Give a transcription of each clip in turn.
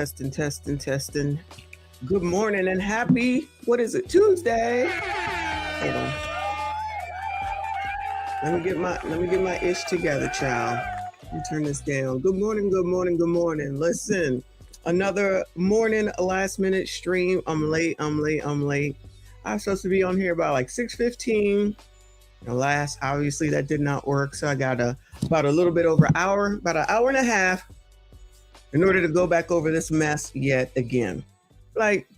testing, testing, testing. Good morning and happy, what is it, Tuesday? Hold on. Let me get my ish together, child. Let me turn this down. Good morning, good morning, good morning. Listen, another morning last minute stream. I'm late. I was supposed to be on here about like 6:15. Obviously that did not work. So I got about a little bit over an hour, about an hour and a half in order to go back over this mess yet again. Like,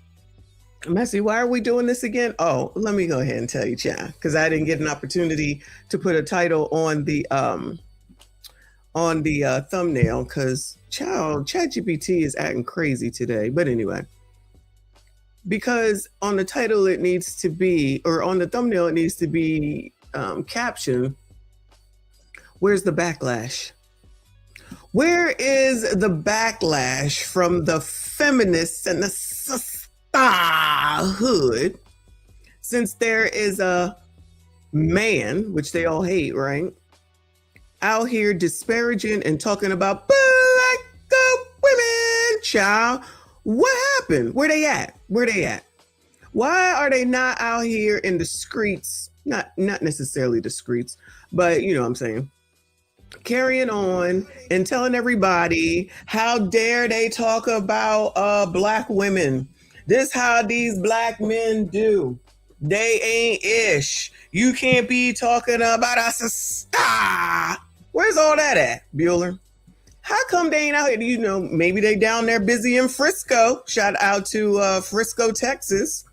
Messy, why are we doing this again? Oh, let me go ahead and tell you, child, because I didn't get an opportunity to put a title on the thumbnail because ChatGPT is acting crazy today. But anyway, because on the title it needs to be, or on the thumbnail it needs to be captioned, where's the backlash? Where is the backlash from the feminists and the sisterhood, since there is a man, which they all hate, right, out here disparaging and talking about black women, child? What happened? Where they at? Why are they not out here in the streets? Not necessarily the streets, but you know what I'm saying, carrying on and telling everybody how dare they talk about black women. This how these black men do. They ain't ish. You can't be talking about us. Where's all that at, Bueller? How come they ain't out here? You know, maybe they down there busy in Frisco. Shout out to Frisco, Texas.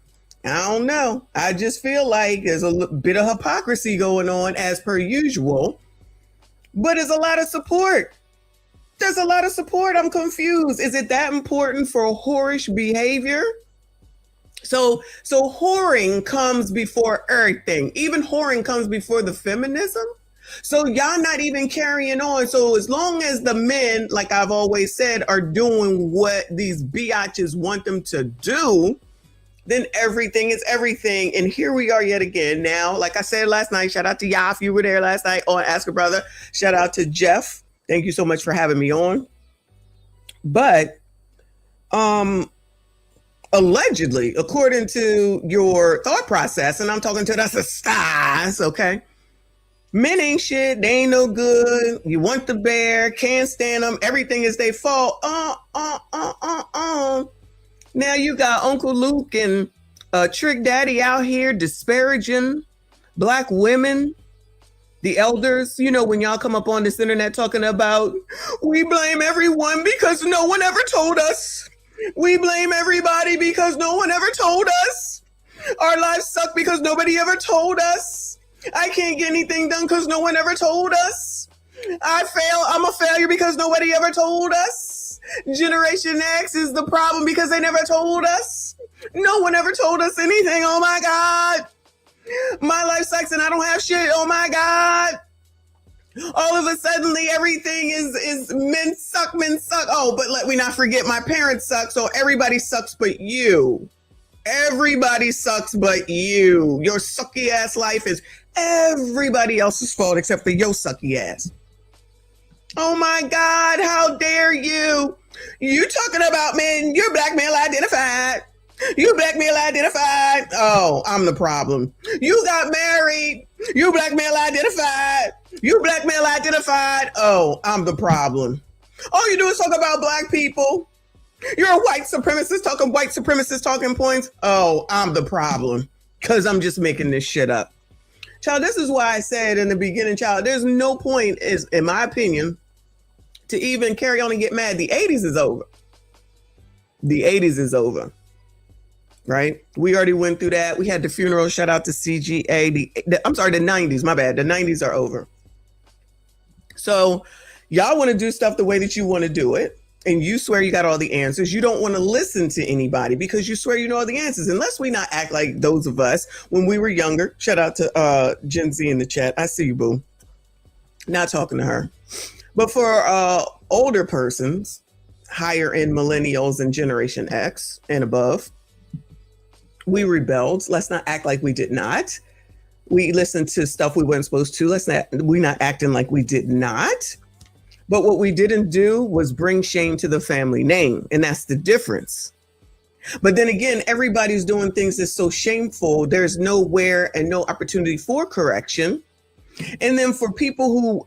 I don't know. I just feel like there's a bit of hypocrisy going on as per usual. But there's a lot of support. I'm confused. Is it that important for whorish behavior? So whoring comes before everything. Even whoring comes before the feminism. So y'all not even carrying on. So as long as the men, like I've always said, are doing what these biatches want them to do, then everything is everything. And here we are yet again. Now, like I said last night, shout out to y'all if you were there last night on Ask a Brother. Shout out to Jeff. Thank you so much for having me on. But allegedly, according to your thought process, and I'm talking to the stars, okay? Men ain't shit. They ain't no good. You want the bear, can't stand them. Everything is their fault. Now you got Uncle Luke and Trick Daddy out here disparaging black women, the elders. You know, when y'all come up on this internet talking about, we blame everyone because no one ever told us. We blame everybody because no one ever told us. Our lives suck because nobody ever told us. I can't get anything done because no one ever told us. I'm a failure because nobody ever told us. Generation X is the problem because they never told us. No one ever told us anything. Oh my God. My life sucks and I don't have shit. Oh my God. All of a sudden everything is men suck. Oh, but let me not forget my parents suck. So everybody sucks but you. Everybody sucks but you. Your sucky ass life is everybody else's fault except for your sucky ass. Oh my God, how dare you? You talking about men, you're black male identified. You black male identified. Oh, I'm the problem. You got married. You black male identified. You black male identified. Oh, I'm the problem. All you do is talk about black people. You're a white supremacist talking points. Oh, I'm the problem because I'm just making this shit up. Child, this is why I said in the beginning, child, there's no point, in my opinion, to even carry on and get mad. The 80s is over. The 80s is over, right? We already went through that. We had the funeral. Shout out to CGA. I'm sorry, the 90s. My bad. The 90s are over. So y'all want to do stuff the way that you want to do it. And you swear you got all the answers. You don't want to listen to anybody because you swear you know all the answers. Unless we not act like those of us when we were younger. Shout out to Gen Z in the chat. I see you, boo. Not talking to her. But for older persons, higher end millennials and Generation X and above, we rebelled. Let's not act like we did not. We listened to stuff we weren't supposed to. We're not acting like we did not. But what we didn't do was bring shame to the family name. And that's the difference. But then again, everybody's doing things that's so shameful. There's nowhere and no opportunity for correction. And then for people who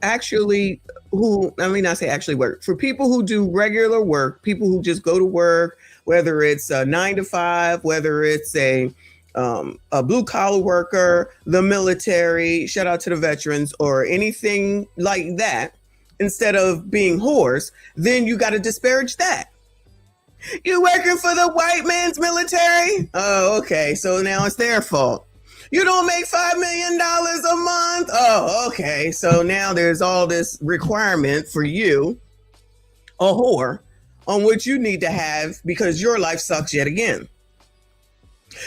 work, for people who do regular work, people who just go to work, whether it's a 9 to 5, whether it's a blue collar worker, the military, shout out to the veterans, or anything like that, instead of being whores, then you got to disparage that. You working for the white man's military? Oh, okay. So now it's their fault. You don't make $5 million a month? Oh, okay. So now there's all this requirement for you, a whore, on what you need to have because your life sucks yet again.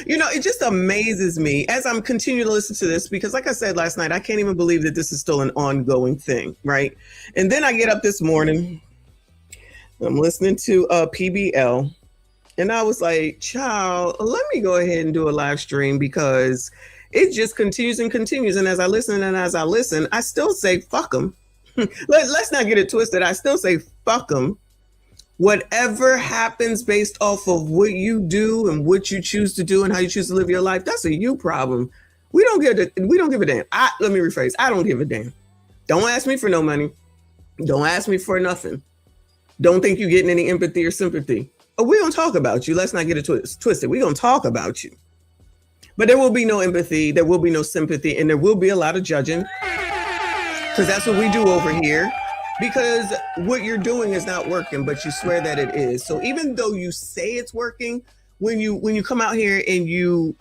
You know, it just amazes me as I'm continuing to listen to this because, like I said last night, I can't even believe that this is still an ongoing thing, right? And then I get up this morning, I'm listening to PBL, and I was like, child, let me go ahead and do a live stream because it just continues and continues. And as I listen, I still say, fuck them. Let's not get it twisted. I still say, fuck them. Whatever happens based off of what you do and what you choose to do and how you choose to live your life, that's a you problem. We don't give a damn. Let me rephrase. I don't give a damn. Don't ask me for no money. Don't ask me for nothing. Don't think you're getting any empathy or sympathy. Oh, we're going to talk about you. Let's not get it twisted. We're going to talk about you. But there will be no empathy. There will be no sympathy. And there will be a lot of judging. Because that's what we do over here. Because what you're doing is not working, but you swear that it is. So even though you say it's working, when you come out here and you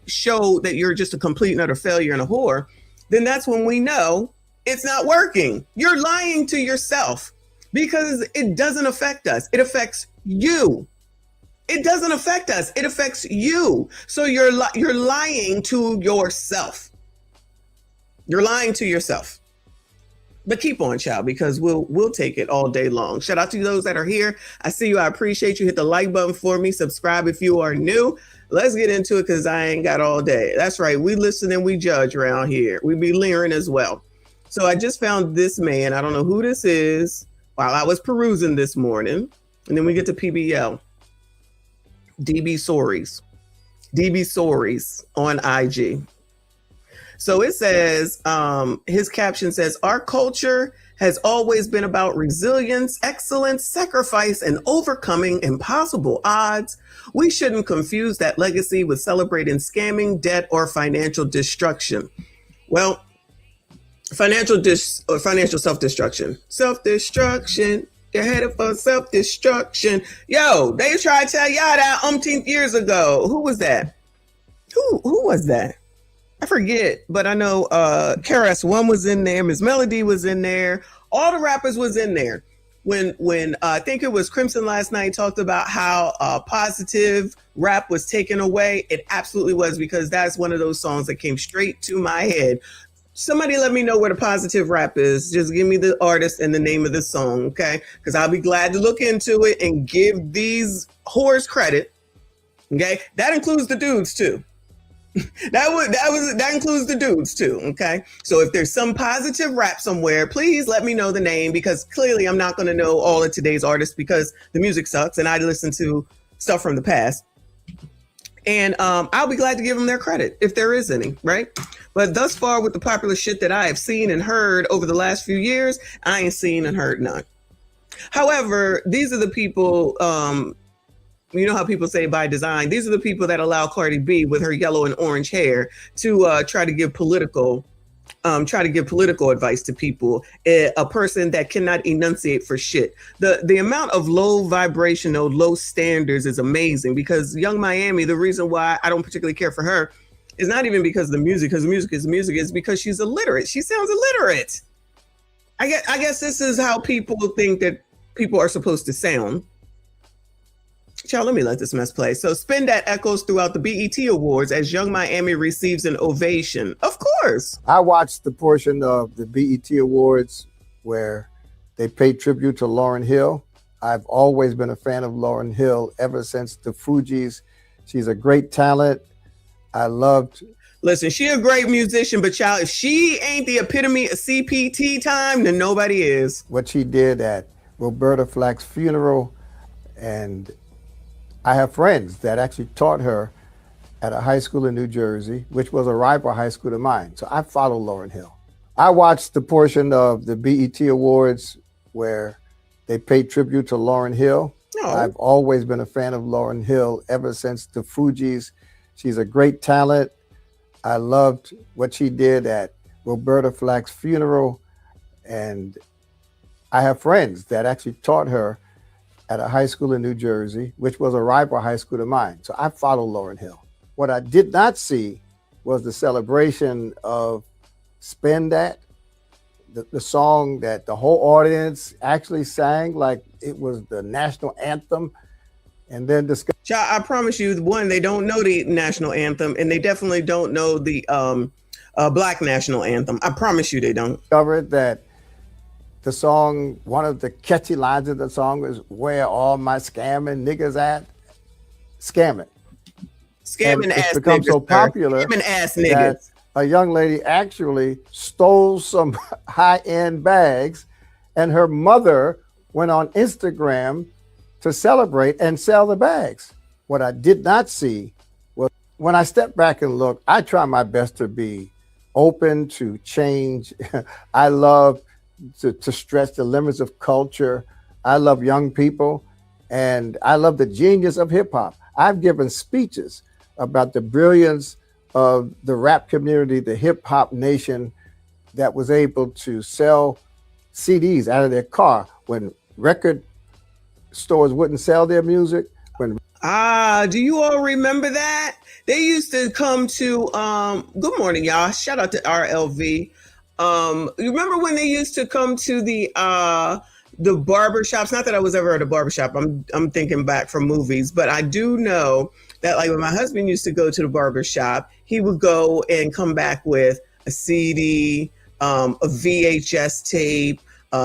show that you're just a complete and utter failure and a whore, then that's when we know it's not working. You're lying to yourself. Because it doesn't affect us. It affects you. It doesn't affect us. It affects you. So you're lying to yourself. You're lying to yourself. But keep on, child, because we'll take it all day long. Shout out to those that are here. I see you. I appreciate you. Hit the like button for me. Subscribe if you are new. Let's get into it because I ain't got all day. That's right. We listen and we judge around here. We be leering as well. So I just found this man. I don't know who this is. While I was perusing this morning, and then we get to PBL, DB Stories on IG. So it says, his caption says, our culture has always been about resilience, excellence, sacrifice, and overcoming impossible odds. We shouldn't confuse that legacy with celebrating scamming, debt, or financial destruction. Well, financial self-destruction. Self-destruction. You're headed for self-destruction. Yo, they tried to tell y'all that umpteenth years ago. Who was that? Who was that? I forget, but I know KRS-One was in there. Miss Melody was in there. All the rappers was in there. When I think it was Crimson last night talked about how positive rap was taken away. It absolutely was, because that's one of those songs that came straight to my head. Somebody let me know where the positive rap is. Just give me the artist and the name of the song, okay? Because I'll be glad to look into it and give these whores credit, okay? That includes the dudes too. That includes the dudes too, okay? So if there's some positive rap somewhere, please let me know the name, because clearly I'm not going to know all of today's artists because the music sucks and I listen to stuff from the past. And I'll be glad to give them their credit if there is any, right? But thus far, with the popular shit that I have seen and heard over the last few years, I ain't seen and heard none. However, these are the people, you know how people say by design, these are the people that allow Cardi B with her yellow and orange hair to try to give political advice to people, a person that cannot enunciate for shit. The amount of low vibrational, low standards is amazing, because Young Miami, the reason why I don't particularly care for her is not even because of the music, because the music is music, is because she's illiterate. She sounds illiterate. I guess this is how people think that people are supposed to sound. Child, let me let this mess play. So Spin That echoes throughout the BET Awards as Young Miami receives an ovation. Of course. I watched the portion of the BET Awards where they paid tribute to Lauryn Hill. I've always been a fan of Lauryn Hill ever since the Fugees. She's a great talent. I loved. Listen, she a great musician, but y'all, if she ain't the epitome of CPT time, then nobody is. What she did at Roberta Flack's funeral, and I have friends that actually taught her at a high school in New Jersey, which was a rival high school to mine. So I follow Lauryn Hill. I watched the portion of the BET Awards where they paid tribute to Lauryn Hill. Oh. I've always been a fan of Lauryn Hill ever since the Fugees. She's a great talent. I loved what she did at Roberta Flack's funeral, and I have friends that actually taught her at a high school in New Jersey, which was a rival high school to mine. So I follow Lauryn Hill. What I did not see was the celebration of Spin That, the song that the whole audience actually sang like it was the national anthem, and then discuss. I promise you, one, they don't know the national anthem, and they definitely don't know the Black national anthem. I promise you they don't. Discovered that the song, one of the catchy lines of the song was, "Where all my scamming niggas at?" Scamming. Scamming ass it's become niggas, so popular scamming ass that niggas. a young lady actually stole some high-end bags, and her mother went on Instagram to celebrate and sell the bags. What I did not see was, when I step back and look, I try my best to be open to change. I love to stretch the limits of culture. I love young people, and I love the genius of hip hop. I've given speeches about the brilliance of the rap community, the hip hop nation that was able to sell CDs out of their car when record stores wouldn't sell their music. Do you all remember that? They used to come to, good morning, y'all. Shout out to RLV. You remember when they used to come to the barber shops? Not that I was ever at a barber shop. I'm thinking back from movies, but I do know that, like, when my husband used to go to the barber shop, he would go and come back with a CD, a VHS tape,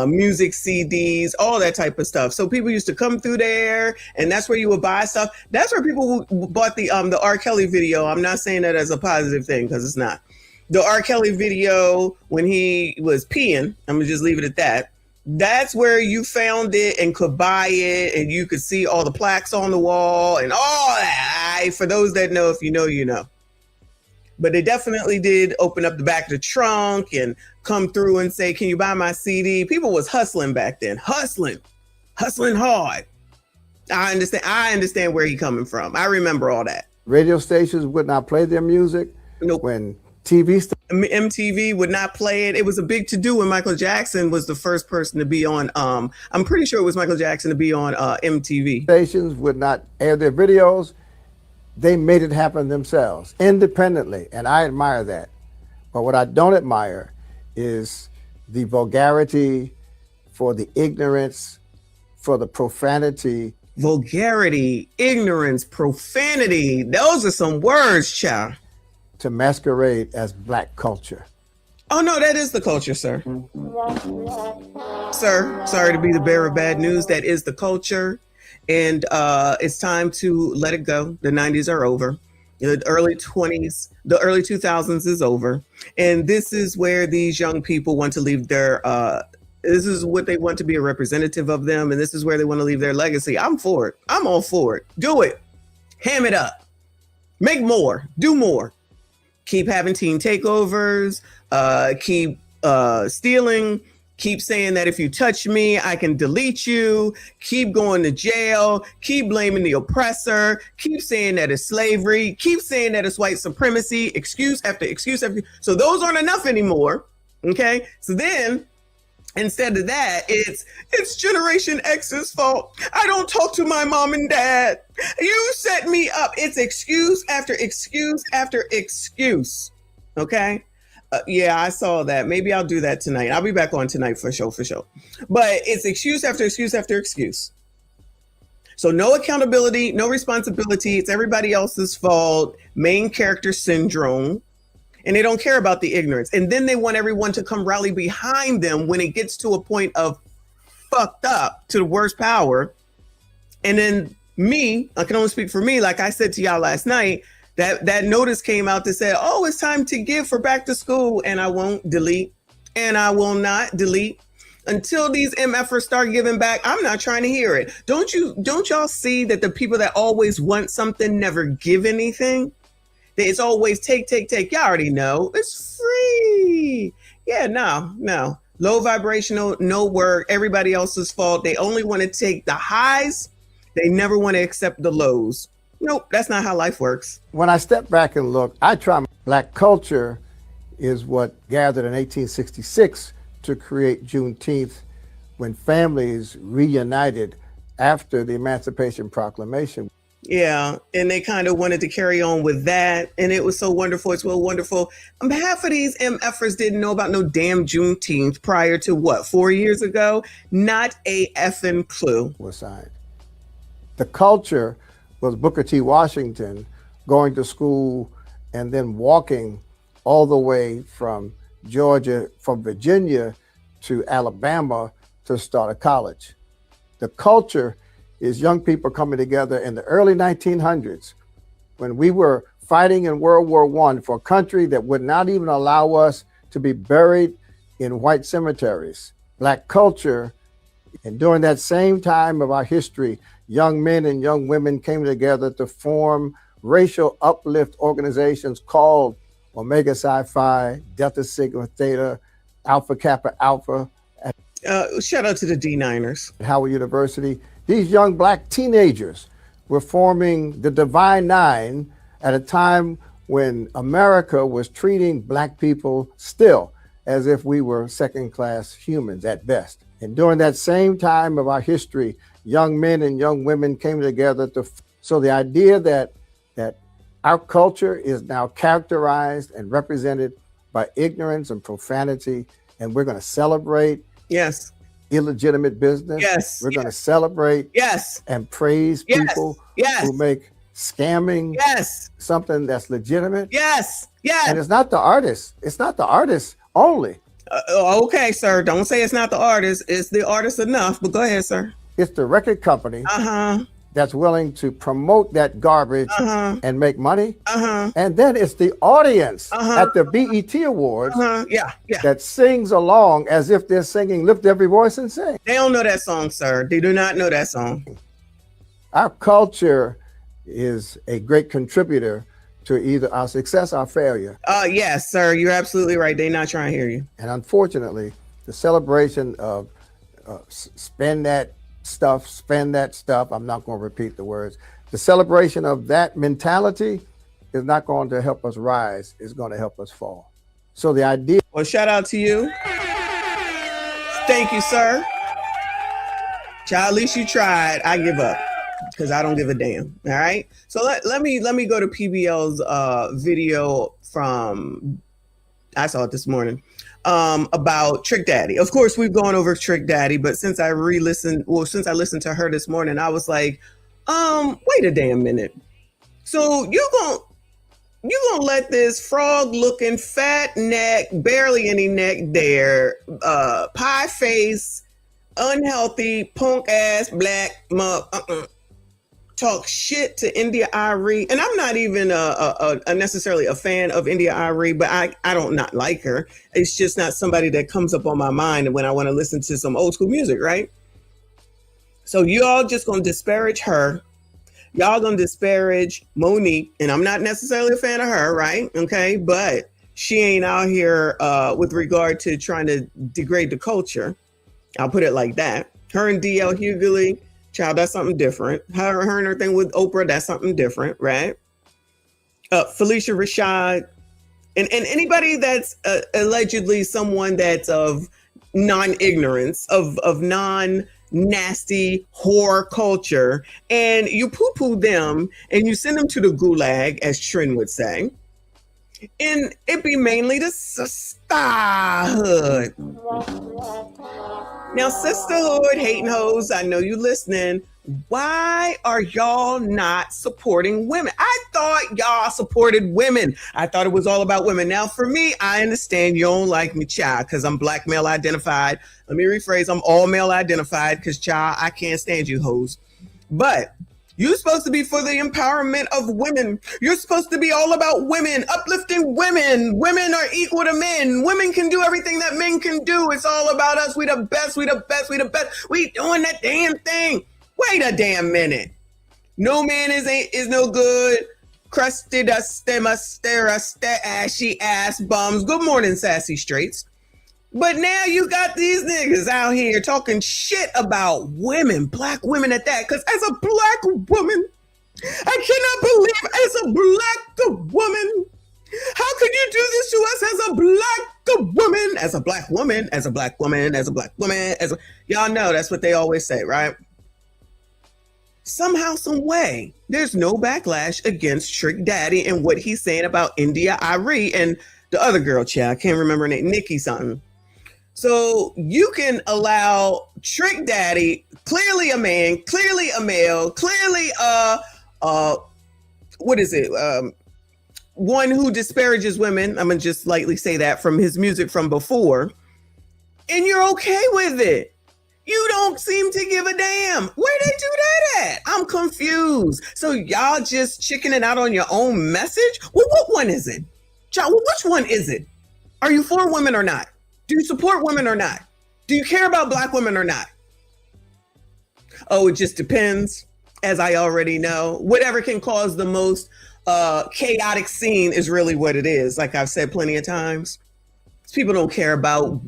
music CDs, all that type of stuff. So people used to come through there, and that's where you would buy stuff. That's where people who bought the R. Kelly video. I'm not saying that as a positive thing, because it's not. The R. Kelly video when he was peeing, I'm gonna just leave it at that. That's where you found it and could buy it, and you could see all the plaques on the wall and all that. For those that know, if you know, you know. But they definitely did open up the back of the trunk and come through and say, "Can you buy my CD?" People was hustling back then, hustling hard. I understand where he's coming from. I remember all that. Radio stations would not play their music. Nope. When MTV would not play it. It was a big to-do when Michael Jackson was the first person to be on. I'm pretty sure it was Michael Jackson to be on MTV. Stations would not air their videos. They made it happen themselves, independently, and I admire that. But what I don't admire is the vulgarity, for the ignorance, for the profanity. Vulgarity, ignorance, profanity. Those are some words, child. To masquerade as Black culture. Oh, no, that is the culture, sir. Sir, sorry to be the bearer of bad news. That is the culture. And it's time to let it go. The 90s are over. The early 2000s is over. And this is where these young people want to leave their, this is what they want to be a representative of them. And this is where they want to leave their legacy. I'm for it. I'm all for it. Do it. Ham it up. Make more. Do more. Keep having teen takeovers. Keep stealing. Keep saying that if you touch me, I can delete you. Keep going to jail. Keep blaming the oppressor. Keep saying that it's slavery. Keep saying that it's white supremacy. Excuse after excuse after. So those aren't enough anymore. Okay. So then instead of that, it's Generation X's fault. I don't talk to my mom and dad. You set me up. It's excuse after excuse after excuse. Okay. Yeah, I saw that. Maybe I'll do that tonight. I'll be back on tonight for sure. But it's excuse after excuse after excuse. So no accountability, no responsibility. It's everybody else's fault. Main character syndrome. And they don't care about the ignorance. And then they want everyone to come rally behind them when it gets to a point of fucked up to the worst power. And then me, I can only speak for me. Like I said to y'all last night, That notice came out that said, oh, it's time to give for back to school. And I won't delete, and I will not delete until these MFers start giving back. I'm not trying to hear it. Don't y'all see that the people that always want something never give anything? That it's always take. Y'all already know it's free. Yeah, no. Low vibrational, no work, everybody else's fault. They only want to take the highs. They never want to accept the lows. Nope, that's not how life works. When I step back and look, Black culture is what gathered in 1866 to create Juneteenth, when families reunited after the Emancipation Proclamation. Yeah, and they kind of wanted to carry on with that, and it was so wonderful. It's so wonderful. Half of these MFers didn't know about no damn Juneteenth prior to 4 years ago? Not a effing clue. Was signed. The culture was Booker T. Washington going to school and then walking all the way from Virginia to Alabama to start a college. The culture is young people coming together in the early 1900s, when we were fighting in World War I for a country that would not even allow us to be buried in white cemeteries. Black culture, and during that same time of our history, young men and young women came together to form racial uplift organizations called Omega Psi Phi, Delta Sigma Theta, Alpha Kappa Alpha. Shout out to the D9ers. At Howard University. These young Black teenagers were forming the Divine Nine at a time when America was treating Black people still as if we were second-class humans at best. And during that same time of our history, young men and young women came together so the idea that our culture is now characterized and represented by ignorance and profanity, and we're going to celebrate illegitimate business. Yes. We're going to celebrate and praise people who make scamming something that's legitimate. And it's not the artist. It's not the artist only. Okay, sir. Don't say it's not the artist. It's the artist enough, but go ahead, sir. It's the record company that's willing to promote that garbage and make money. And then it's the audience at the BET Awards that sings along as if they're singing Lift Every Voice and Sing. They don't know that song, sir. They do not know that song. Our culture is a great contributor to either our success or failure. Yes, sir. You're absolutely right. They're not trying to hear you. And unfortunately, the celebration of spend that stuff, I'm not going to repeat the words. The celebration of that mentality is not going to help us rise. It's going to help us fall. So the idea. Well, shout out to you. Thank you, sir. Child, at least you tried. I give up because I don't give a damn. All right. So let me go to PBL's video from, I saw it this morning, about Trick Daddy. Of course, we've gone over Trick Daddy, but since I listened to her this morning, I was like, wait a damn minute. So you gonna let this frog looking fat neck, barely any neck there, pie face, unhealthy, punk ass black talk shit to India Arie? And I'm not even a necessarily a fan of India Arie, but I don't not like her. It's just not somebody that comes up on my mind when I want to listen to some old school music, right? So y'all just gonna disparage her. Y'all gonna disparage Monique, and I'm not necessarily a fan of her, right? Okay, but she ain't out here with regard to trying to degrade the culture. I'll put it like that. Her and DL Hughley, child, that's something different. Her and her thing with Oprah, that's something different, right? Felicia Rashad, and anybody that's allegedly someone that's of non-ignorance, of non-nasty whore culture, and you poo-poo them and you send them to the gulag, as Trin would say, and it be mainly the sisterhood. Now, sisterhood, hating hoes, I know you listening. Why are y'all not supporting women? I thought y'all supported women. I thought it was all about women. Now, for me, I understand you don't like me, child, because I'm black male identified. Let me rephrase, I'm all male identified because, child, I can't stand you hoes. But You're supposed to be for the empowerment of women. You're supposed to be all about women, uplifting women. Women are equal to men. Women can do everything that men can do. It's all about us. We the best, we the best, we the best. We doing that damn thing. Wait a damn minute. No man is no good. Crusty, dusty, musty, ashy ass bums. Good morning, sassy straights. But now you got these niggas out here talking shit about women, black women at that. Because as a black woman, I cannot believe as a black woman, how could you do this to us as a black woman, as a black woman, as a black woman, as a black woman, y'all know that's what they always say, right? Somehow, some way, there's no backlash against Trick Daddy and what he's saying about India Ari and the other girl, I can't remember her name, Nikki something. So you can allow Trick Daddy, clearly a man, clearly a male, clearly one who disparages women. I'm gonna just lightly say that from his music from before, and you're okay with it. You don't seem to give a damn. Where they do that at? I'm confused. So y'all just chickening out on your own message? Well, what one is it? Child, which one is it? Are you for women or not? Do you support women or not? Do you care about black women or not? Oh, it just depends, as I already know. Whatever can cause the most chaotic scene is really what it is, like I've said plenty of times. People don't care about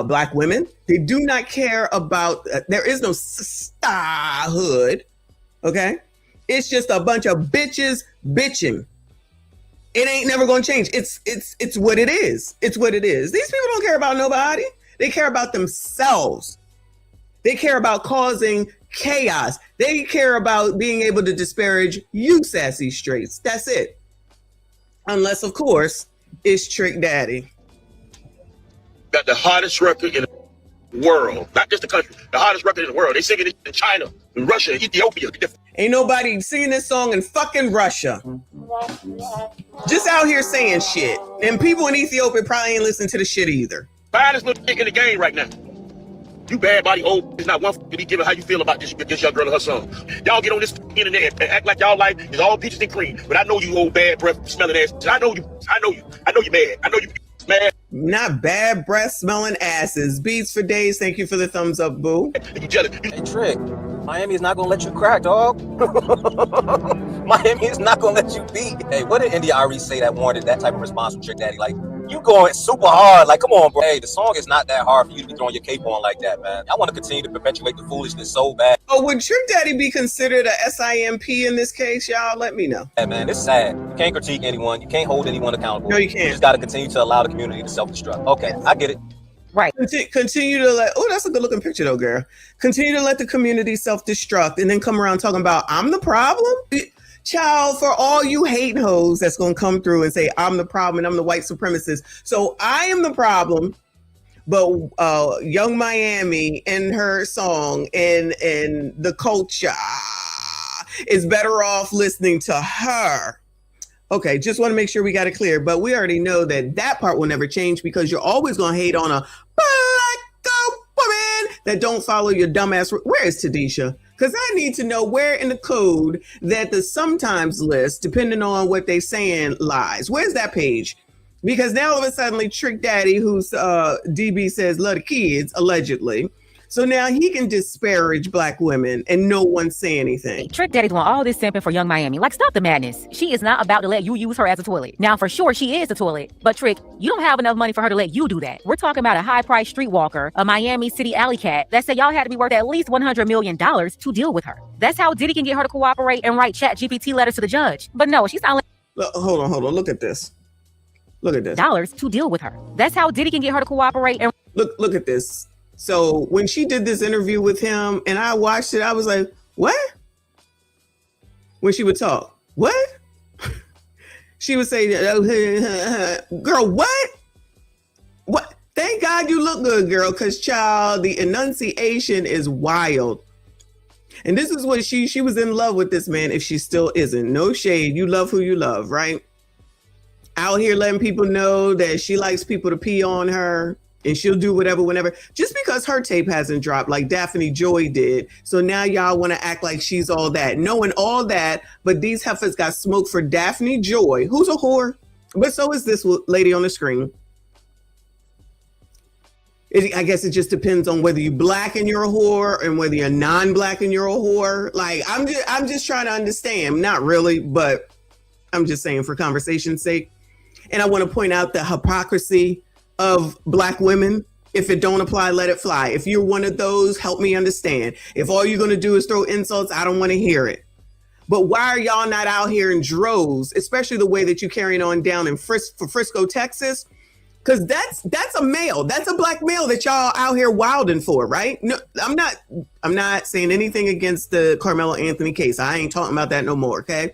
black women. They do not care about, there is no sisterhood, okay? It's just a bunch of bitches bitching. It ain't never gonna change. It's what it is. It's what it is. These people don't care about nobody. They care about themselves. They care about causing chaos. They care about being able to disparage you, sassy straights. That's it. Unless, of course, it's Trick Daddy. Got the hottest record in the world, not just the country, the hottest record in the world. They singing it in China, in Russia, Ethiopia. Ain't nobody singing this song in fucking Russia. Just out here saying shit. And people in Ethiopia probably ain't listening to the shit either. Finest little chick in the game right now. You bad body old, there's not one to be given how you feel about this young girl and her song. Y'all get on this internet and act like y'all life is all peaches and cream. But I know you old bad breath smelling ass. I know you mad. I know you mad. Not bad breath smelling asses. Beats for days. Thank you for the thumbs up, boo. You jealous. Hey, Trick, Miami is not gonna let you crack, dog. Miami is not gonna let you beat. Hey, what did India Ari say that warranted that type of response from Trick Daddy? Like, you going super hard. Like, come on, bro. Hey, the song is not that hard for you to be throwing your cape on like that, man. I want to continue to perpetuate the foolishness so bad. Oh, would Trick Daddy be considered a SIMP in this case, y'all? Let me know. Hey, man, it's sad. You can't critique anyone. You can't hold anyone accountable. No, you can't. You just got to continue to allow the community to self-destruct. Okay, I get it. Right. Continue to let, oh, that's a good looking picture though, girl. Continue to let the community self-destruct and then come around talking about, I'm the problem? Child, for all you hate hoes that's going to come through and say, I'm the problem and I'm the white supremacist. So I am the problem, but Young Miami and her song and the culture is better off listening to her. Okay, just want to make sure we got it clear. But we already know that that part will never change because you're always going to hate on a black woman that don't follow your dumbass. Where is Tadisha? Because I need to know where in the code that the sometimes list, depending on what they saying, lies. Where's that page? Because now all of a sudden, Trick Daddy, who's DB says love the kids, allegedly. So now he can disparage black women and no one say anything. Trick Daddy doing all this simping for Young Miami. Like, stop the madness. She is not about to let you use her as a toilet. Now, for sure, she is the toilet. But Trick, you don't have enough money for her to let you do that. We're talking about a high-priced streetwalker, a Miami City alley cat that said y'all had to be worth at least $100 million to deal with her. That's how Diddy can get her to cooperate and write ChatGPT letters to the judge. But no, she's not. Hold on. Look at this. Look at this. Dollars to deal with her. That's how Diddy can get her to cooperate and look at this. So when she did this interview with him and I watched it, I was like, what? When she would talk, what? She would say, girl, what? What? Thank God you look good, girl, because child, the enunciation is wild. And this is what she was in love with this man, if she still isn't. No shade. You love who you love, right? Out here letting people know that she likes people to pee on her. and she'll do whatever whenever, just because her tape hasn't dropped like Daphne Joy did. So now y'all want to act like she's all that, knowing all that, but these heifers got smoke for Daphne Joy, who's a whore, but so is this lady on the screen. I guess it just depends on whether you black and you're a whore and whether you're non-black and you're a whore. Like, I'm just trying to understand. Not really, but I'm just saying for conversation's sake. And I want to point out the hypocrisy of Black women. If it don't apply, let it fly. If you're one of those, help me understand. If all you're going to do is throw insults, I don't want to hear it. But why are y'all not out here in droves, especially the way that you're carrying on down in Frisco, Texas? Because that's a male. That's a Black male that y'all out here wilding for, right? No, I'm not saying anything against the Carmelo Anthony case. I ain't talking about that no more, okay?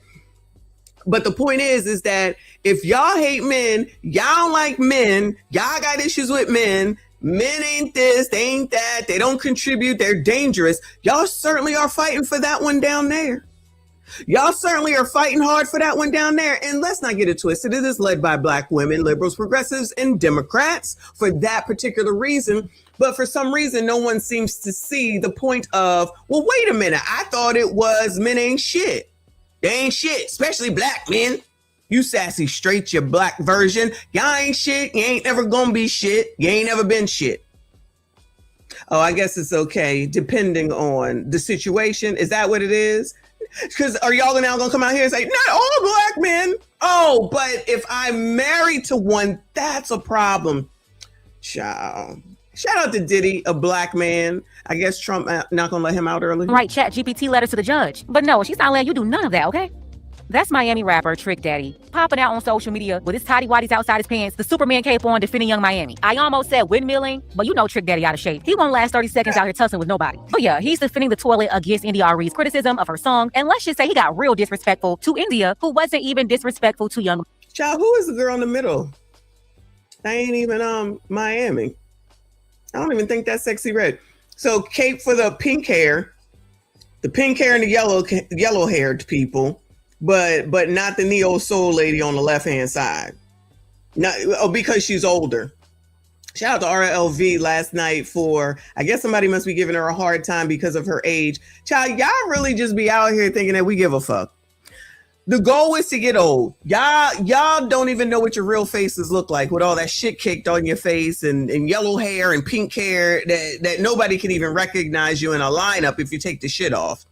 But the point is that if y'all hate men, y'all don't like men, y'all got issues with men ain't this, they ain't that, they don't contribute, they're dangerous. Y'all certainly are fighting for that one down there. Y'all certainly are fighting hard for that one down there. And let's not get it twisted. It is led by Black women, liberals, progressives, and Democrats for that particular reason. But for some reason, no one seems to see the point of, well, wait a minute. I thought it was men ain't shit. They ain't shit, especially Black men. You sassy straight, your Black version. Y'all ain't shit. You ain't never gonna be shit. You ain't never been shit. Oh, I guess it's okay, depending on the situation. Is that what it is? Because are y'all now gonna come out here and say, not all Black men? Oh, but if I'm married to one, that's a problem. Child. Shout out to Diddy, a Black man. I guess Trump not gonna let him out early. Write ChatGPT letters to the judge. But no, she's not letting you do none of that, okay? That's Miami rapper Trick Daddy, popping out on social media with his tidy whities outside his pants, the Superman cape on, defending Young Miami. I almost said windmilling, but you know Trick Daddy out of shape. He won't last 30 seconds out here tussling with nobody. But yeah, he's defending the toilet against India Arie's criticism of her song, and let's just say he got real disrespectful to India, who wasn't even disrespectful to Young. Child, who is the girl in the middle? That ain't even Miami. I don't even think that's Sexy Red. So cape for the pink hair and the yellow haired people. But not the neo soul lady on the left hand side. Because she's older. Shout out to RLV last night for, I guess somebody must be giving her a hard time because of her age. Child, y'all really just be out here thinking that we give a fuck. The goal is to get old. Y'all don't even know what your real faces look like with all that shit caked on your face and yellow hair and pink hair that nobody can even recognize you in a lineup if you take the shit off.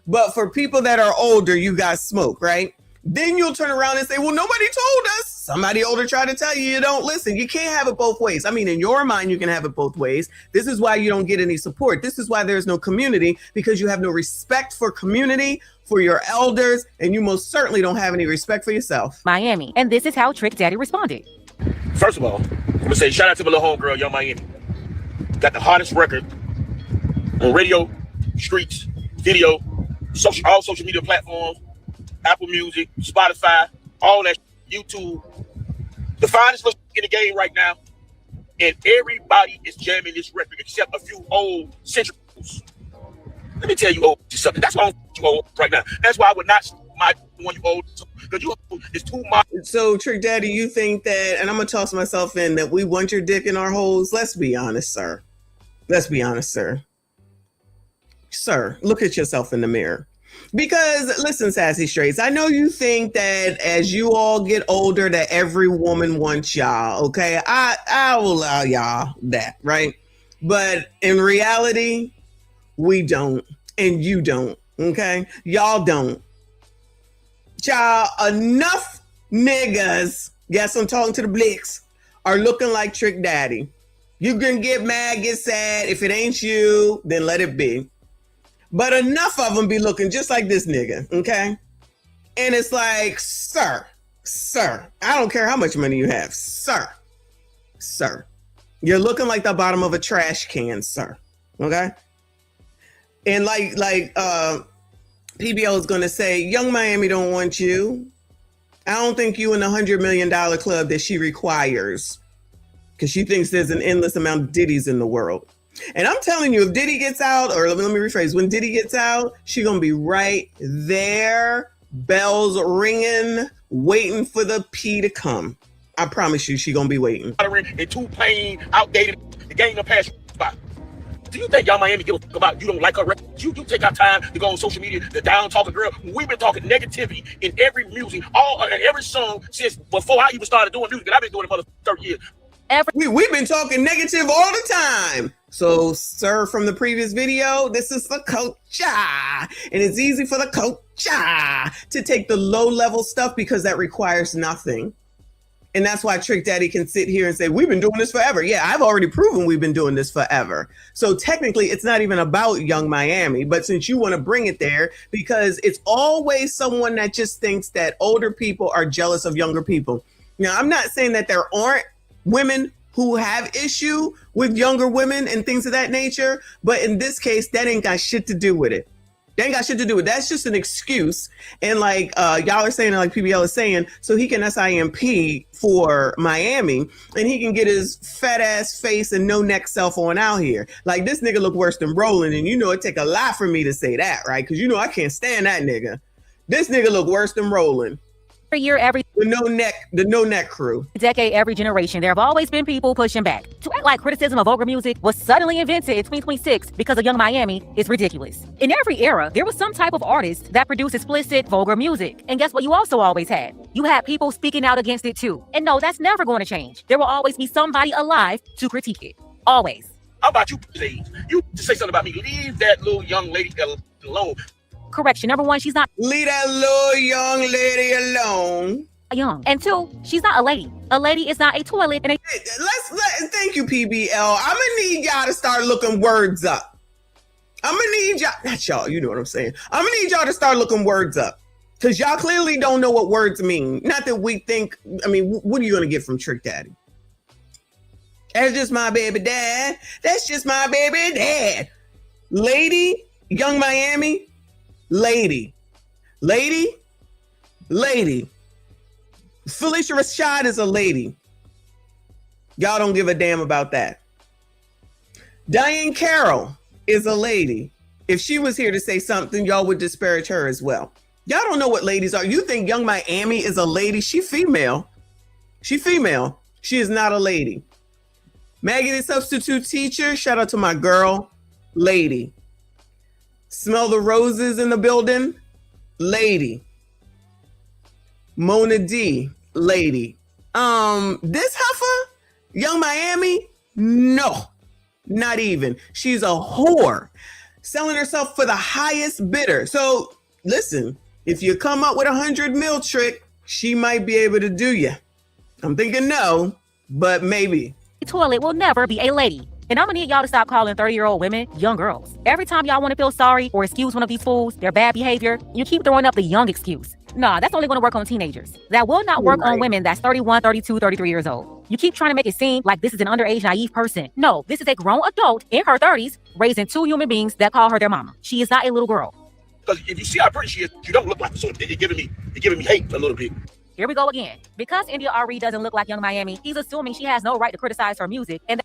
But for people that are older, you got smoke, right? Then you'll turn around and say, well, nobody told us. Somebody older tried to tell you, you don't listen. You can't have it both ways. I mean, in your mind, you can have it both ways. This is why you don't get any support. This is why there's no community, because you have no respect for community, for your elders, and you most certainly don't have any respect for yourself. Miami. And this is how Trick Daddy responded. First of all, I'm gonna say shout out to my little homegirl, Young Miami. Got the hottest record on radio, streets, video, all social media platforms, Apple Music, Spotify, all that, YouTube. The finest little in the game right now, and everybody is jamming this record except a few old centrals. Let me tell you old something. That's why you old right now. That's why I would not my one you old, because you is too much. So Trick Daddy, you think that, and I'm gonna toss myself in, that we want your dick in our holes? Let's be honest, sir. Let's be honest, sir. Sir, look at yourself in the mirror. Because listen, Sassy Straights, I know you think that as you all get older that every woman wants y'all, okay? I will allow y'all that, right? But in reality, we don't, and you don't, okay? Y'all don't. Y'all, enough niggas, yes, I'm talking to the blicks, are looking like Trick Daddy. You can get mad, get sad. If it ain't you, then let it be. But enough of them be looking just like this nigga, okay? And it's like, sir, I don't care how much money you have, sir, you're looking like the bottom of a trash can, sir, okay? And like PBL is gonna say, Young Miami don't want you. I don't think you in the $100 million club that she requires, because she thinks there's an endless amount of Diddy's in the world. And I'm telling you, if Diddy gets out, or let me rephrase, when Diddy gets out, she's going to be right there, bells ringing, waiting for the P to come. I promise you, she gonna be waiting. And too plain, outdated. The game done passed by. Do you think Young Miami give a fuck about you don't like her records? You take our time to go on social media, the down talking girl. We've been talking negativity in every music, every song since before I even started doing music. And I've been doing it for the 30 years. We've been talking negative all the time. So, sir, from the previous video, this is the culture. And it's easy for the culture to take the low-level stuff because that requires nothing. And that's why Trick Daddy can sit here and say, we've been doing this forever. Yeah, I've already proven we've been doing this forever. So technically, it's not even about Young Miami. But since you want to bring it there, because it's always someone that just thinks that older people are jealous of younger people. Now, I'm not saying that there aren't women who have issue with younger women and things of that nature. But in this case, that ain't got shit to do with it. They ain't got shit to do with it. That's just an excuse. And like y'all are saying, like PBL is saying, so he can SIMP for Miami and he can get his fat ass face and no neck cell phone out here. Like this nigga look worse than Roland. And you know, it take a lot for me to say that, right? Because you know, I can't stand that nigga. This nigga look worse than Roland. Year, every the no neck crew. decade, every generation, there have always been people pushing back. To act like criticism of vulgar music was suddenly invented in 2026 because of Young Miami is ridiculous. In every era, there was some type of artist that produced explicit vulgar music. And guess what you also always had? You had people speaking out against it too. And no, that's never going to change. There will always be somebody alive to critique it. Always. How about you, please? You say something about me. Leave that little young lady alone. Correction. Number one, she's not Leave that little young lady alone. young. And two, she's not a lady. A lady is not a toilet. And Thank you, PBL. I'm gonna need y'all to start looking words up. I'm gonna need y'all, not y'all, you know what I'm saying. I'm gonna need y'all to start looking words up. Because y'all clearly don't know what words mean. Not that we think, I mean, what are you gonna get from Trick Daddy? That's just my baby dad. That's just my baby dad. Lady, Young Miami, lady. Felicia Rashad is a lady. Y'all don't give a damn about that. Diane Carroll is a lady. If she was here to say something, y'all would disparage her as well. Y'all don't know what ladies are. You think Young Miami is a lady? She female. She is not a lady. Maggie the substitute teacher, shout out to my girl, lady. Smell the roses in the building, lady. Mona D, lady. This heifer, Young Miami, no, not even. She's a whore, selling herself for the highest bidder. So listen, if you come up with 100 mil Trick, she might be able to do you. I'm thinking no, but maybe. toilet will never be a lady. And I'm gonna need y'all to stop calling 30-year-old women young girls. Every time y'all want to feel sorry or excuse one of these fools, their bad behavior, you keep throwing up the young excuse. Nah, that's only gonna work on teenagers. That will not work on women that's 31, 32, 33 years old. You keep trying to make it seem like this is an underage, naive person. No, this is a grown adult in her 30s raising two human beings that call her their mama. She is not a little girl. Because if you see how pretty she is, you don't look like her. So it's giving me hate a little bit. Here we go again. Because India RE doesn't look like Young Miami, he's assuming she has no right to criticize her music. And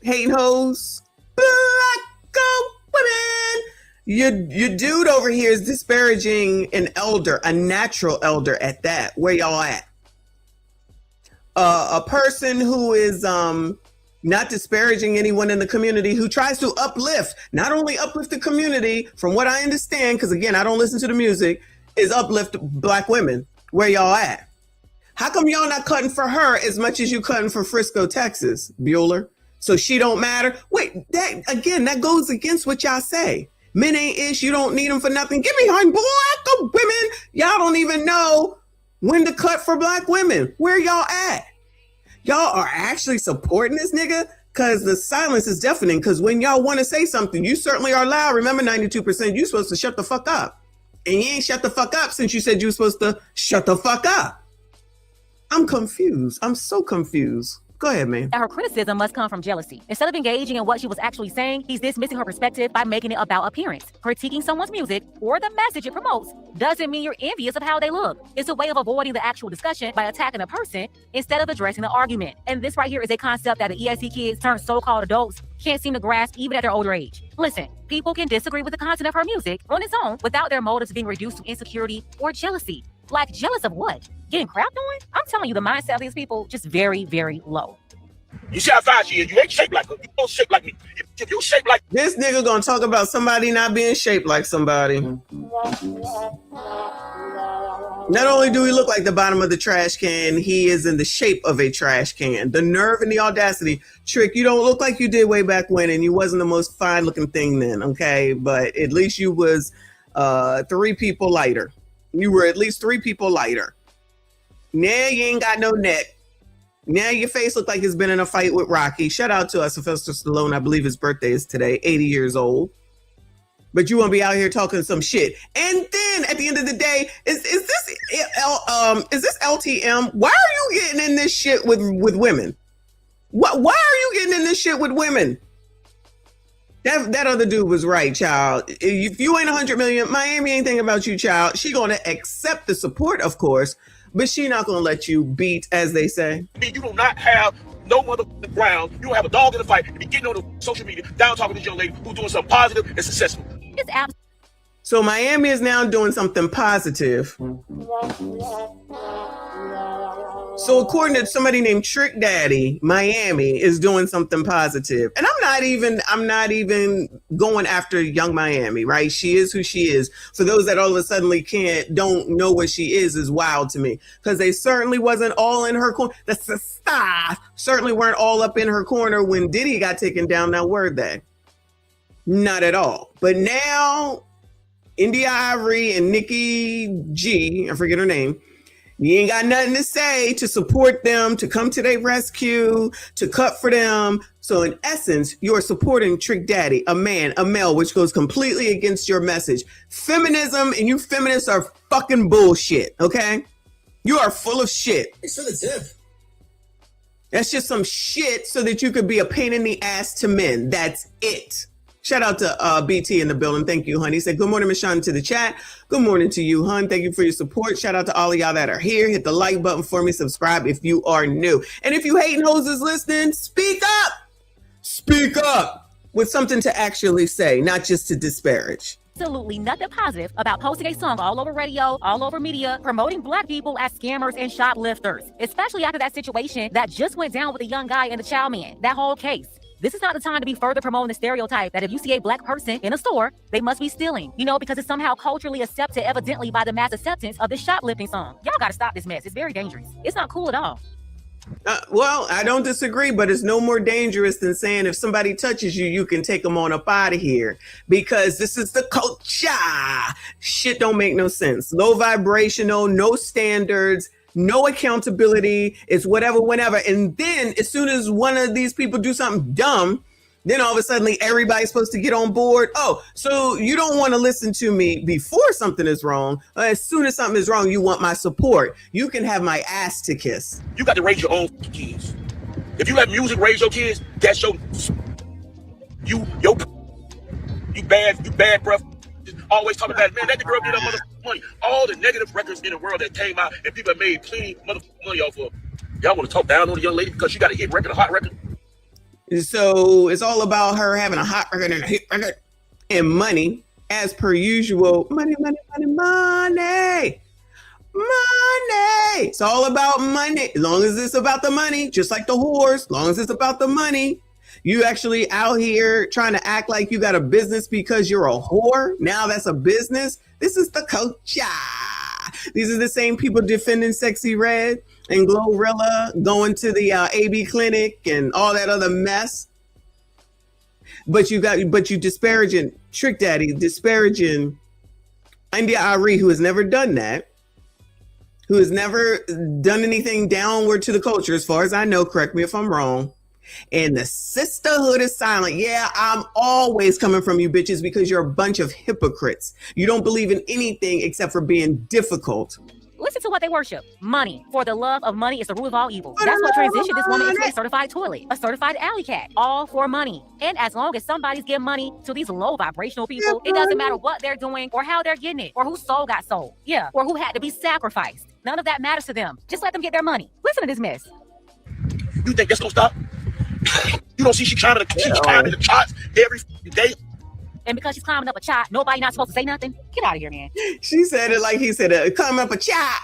hating hoes, black women. Your dude over here is disparaging an elder, a natural elder at that. Where y'all at? A person who is not disparaging anyone in the community, who tries to uplift, not only uplift the community, from what I understand, because again, I don't listen to the music, is uplift black women. Where y'all at? How come y'all not cutting for her as much as you cutting for Frisco, Texas, Bueller? So she don't matter? Wait, that goes against what y'all say. Men ain't ish, you don't need them for nothing. Get behind black women. Y'all don't even know when to cut for black women. Where y'all at? Y'all are actually supporting this nigga? Because the silence is deafening. Because when y'all want to say something, you certainly are loud. Remember, 92%, you supposed to shut the fuck up. And you ain't shut the fuck up since you said you were supposed to shut the fuck up. I'm confused. I'm so confused. Go ahead, man. her criticism must come from jealousy. Instead of engaging in what she was actually saying, he's dismissing her perspective by making it about appearance. Critiquing someone's music or the message it promotes doesn't mean you're envious of how they look. It's a way of avoiding the actual discussion by attacking a person instead of addressing the argument. And this right here is a concept that the EIC kids turned so-called adults can't seem to grasp even at their older age. Listen, people can disagree with the content of her music on its own without their motives being reduced to insecurity or jealousy. Like, jealous of what? Getting crapped on? I'm telling you, the mindset of these people just very, very low. You see how fine she is. You ain't shaped like her. You don't shape like me. If you shape like This nigga gonna talk about somebody not being shaped like somebody. Not only do he look like the bottom of the trash can, he is in the shape of a trash can. The nerve and the audacity. Trick, you don't look like you did way back when, and you wasn't the most fine looking thing then, okay? But at least you was 3 people lighter. You were at least 3 people lighter. Now you ain't got no neck. Now your face look like it's been in a fight with Rocky. Shout out to Sylvester Stallone. I believe his birthday is today, 80 years old. But you won't be out here talking some shit. And then at the end of the day, is this LTM? Why are you getting in this shit with women? Why are you getting in this shit with women? That other dude was right, child. If you ain't 100 million, Miami ain't thinking about you, child. She gonna accept the support, of course, but she not gonna let you beat, as they say. me, you do not have no motherfucking ground. You don't have a dog in the fight. You be getting on the social media, down talking to this young lady who's doing something positive and successful. It's absolutely. So Miami is now doing something positive. So according to somebody named Trick Daddy, Miami is doing something positive. And I'm not even going after young Miami, right? She is who she is. For those that all of a sudden don't know what she is wild to me. Because they certainly wasn't all in her corner. The staff certainly weren't all up in her corner when Diddy got taken down. Now, were they? Not at all. But now, India Ivory and Nikki G, I forget her name, you ain't got nothing to say to support them, to come to their rescue, to cut for them. So in essence, you're supporting Trick Daddy, a man, a male, which goes completely against your message. Feminism and you feminists are fucking bullshit, okay? You are full of shit. Thanks for the tip. That's just some shit so that you could be a pain in the ass to men. That's it. Shout out to BT in the building. Thank you, honey. He said, good morning, Michonne, to the chat. Good morning to you, hun. Thank you for your support. Shout out to all of y'all that are here. Hit the like button for me. Subscribe if you are new. And if you hating hoes is listening, speak up. Speak up with something to actually say, not just to disparage. Absolutely nothing positive about posting a song all over radio, all over media, promoting black people as scammers and shoplifters, especially after that situation that just went down with the young guy and the child man, that whole case. This is not the time to be further promoting the stereotype that if you see a black person in a store, they must be stealing, because it's somehow culturally accepted evidently by the mass acceptance of this shoplifting song. Y'all gotta stop this mess. It's very dangerous. It's not cool at all. Well, I don't disagree, but it's no more dangerous than saying if somebody touches you, you can take them on up out of here because this is the culture. Shit don't make no sense. Low vibrational, no standards, no accountability. It's whatever, whenever. And then as soon as one of these people do something dumb, then all of a sudden everybody's supposed to get on board. Oh, so you don't want to listen to me before something is wrong. As soon as something is wrong, you want my support. You can have my ass to kiss. You got to raise your own kids. If you let music raise your kids, that's you bad, bruh. Always talking about, man, that girl did her motherfucking money. All the negative records in the world that came out and people have made plenty motherfucking money off of. Y'all want to talk down on the young lady because she got a hit record, a hot record? So it's all about her having a hot record and a hit record and money, as per usual. Money, money, money, money, money. It's all about money. As long as it's about the money, just like the whores, as long as it's about the money. You actually out here trying to act like you got a business because you're a whore. Now that's a business. This is the culture. These are the same people defending Sexy Red and Glorilla, going to the AB clinic and all that other mess. But you disparaging Trick Daddy, disparaging India Ari, who has never done that, who has never done anything downward to the culture, as far as I know. Correct me if I'm wrong. And the sisterhood is silent. Yeah, I'm always coming from you bitches because you're a bunch of hypocrites. You don't believe in anything except for being difficult. Listen to what they worship. Money. For the love of money is the root of all evil. That's what transitioned this woman into a certified toilet, a certified alley cat, all for money. And as long as somebody's giving money to these low vibrational people, it doesn't matter what they're doing or how they're getting it or whose soul got sold. Yeah, or who had to be sacrificed. None of that matters to them. Just let them get their money. Listen to this mess. You think that's gonna stop? You don't see she climbing the charts every day. And because she's climbing up a chart, nobody not supposed to say nothing? Get out of here, man. She said it like he said it. Come up a chat.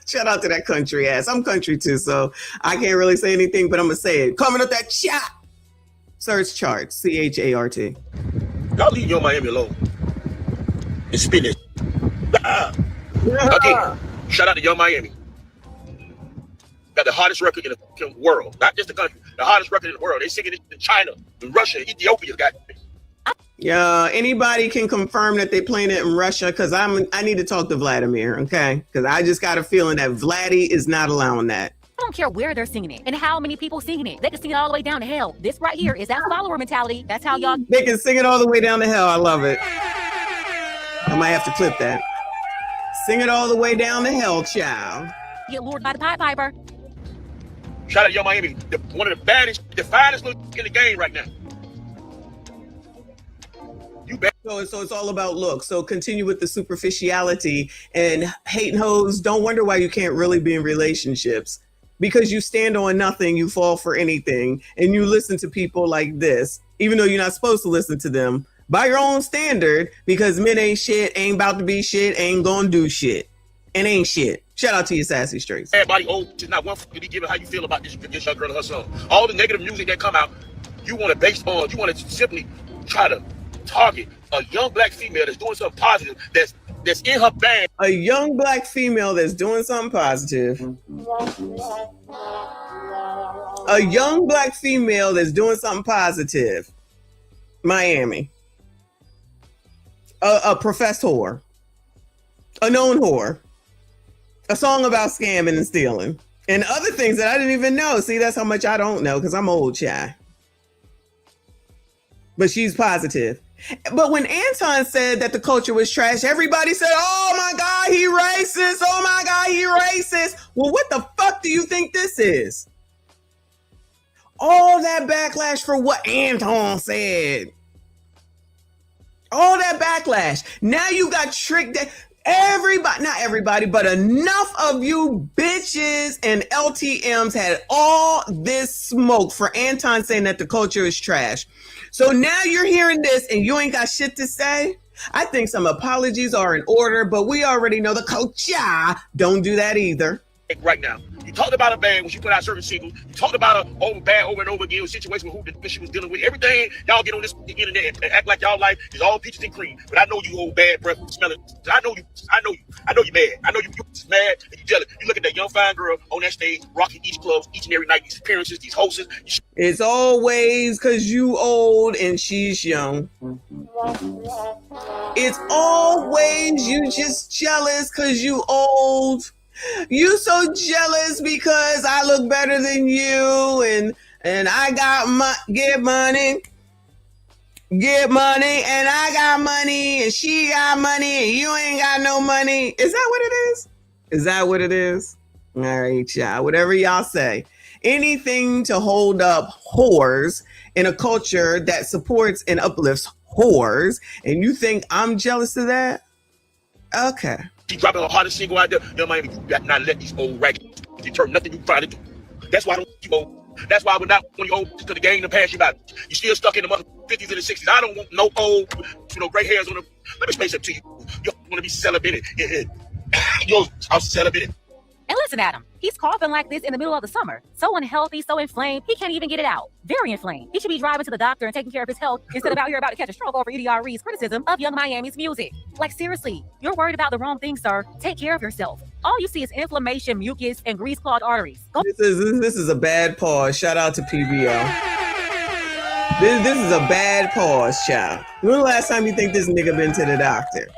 Shout out to that country ass. I'm country too, so I can't really say anything, but I'm going to say it. Coming up that chat. Search charts. CHART. Y'all leave Young Miami alone. And spin it. Again, shout out to Young Miami. Got the hottest record in the world. Not just the country. The hottest record in the world. They singing it in China, in Russia, Ethiopia. Got Yeah, anybody can confirm that they playing it in Russia, because I need to talk to Vladimir, okay? Because I just got a feeling that Vladdy is not allowing that. I don't care where they're singing it and how many people singing it. They can sing it all the way down to hell. This right here is that follower mentality. That's how y'all... They can sing it all the way down to hell. I love it. I might have to clip that. Sing it all the way down to hell, child. Get lured by the Pied Piper. shout out to Young Miami. One of the baddest, the finest look in the game right now. You bet. So it's all about looks. So continue with the superficiality and hating hoes. Don't wonder why you can't really be in relationships. Because you stand on nothing, you fall for anything, and you listen to people like this, even though you're not supposed to listen to them, by your own standard, because men ain't shit, ain't about to be shit, ain't gonna do shit, and ain't shit. Shout out to your sassy streets. Everybody is not one to be given how you feel about this young girl and her son. All the negative music that come out, you want to base on, you want to simply try to target a young black female that's doing something positive, that's in her bag. A young black female that's doing something positive. A young black female that's doing something positive. Miami. A professed whore. A known whore. A song about scamming and stealing. And other things that I didn't even know. See, that's how much I don't know because I'm old, child. But she's positive. But when Anton said that the culture was trash, everybody said, oh my God, he racist. Oh my God, he racist. Well, what the fuck do you think this is? All that backlash for what Anton said. All that backlash. Now you got tricked. Everybody, not everybody, but enough of you bitches and LTMs had all this smoke for Anton saying that the culture is trash. So now you're hearing this and you ain't got shit to say? I think some apologies are in order, but we already know the culture don't do that either. Right now, you talked about a bad when she put out certain singles. You talked about her bad over and over again, situation with who she was dealing with. Everything y'all get on this internet and act like y'all life is all peaches and cream. But I know you old bad breath smelling. I know you mad. I know you mad and you jealous. You look at that young fine girl on that stage rocking these clubs each and every night, these appearances, these hosts. It's always because you old and she's young. It's always you just jealous because you old. You so jealous because I look better than you and I got get money and I got money and she got money and you ain't got no money. Is that what it is? Is that what it is? All right, y'all. Whatever y'all say. Anything to hold up whores in a culture that supports and uplifts whores, and you think I'm jealous of that? Okay. She dropping her hottest single out there. Young Miami, you got not let these old raggedy deter nothing you try to do. That's why I don't you old. That's why we're not one of you old to the game to pass you by. You still stuck in the mother 50s and the 60s. I don't want no old, gray hairs on them. Let me explain something to you. You want to be celebrated. Yo, I'm celebrated. And listen at him. He's coughing like this in the middle of the summer. So unhealthy, so inflamed, he can't even get it out. Very inflamed. He should be driving to the doctor and taking care of his health instead of out here about to catch a stroke over EDRE's criticism of Young Miami's music. Like, seriously, you're worried about the wrong thing, sir. Take care of yourself. All you see is inflammation, mucus, and grease-clogged arteries. This is a bad pause. Shout out to PBL. This is a bad pause, child. When the last time you think this nigga been to the doctor?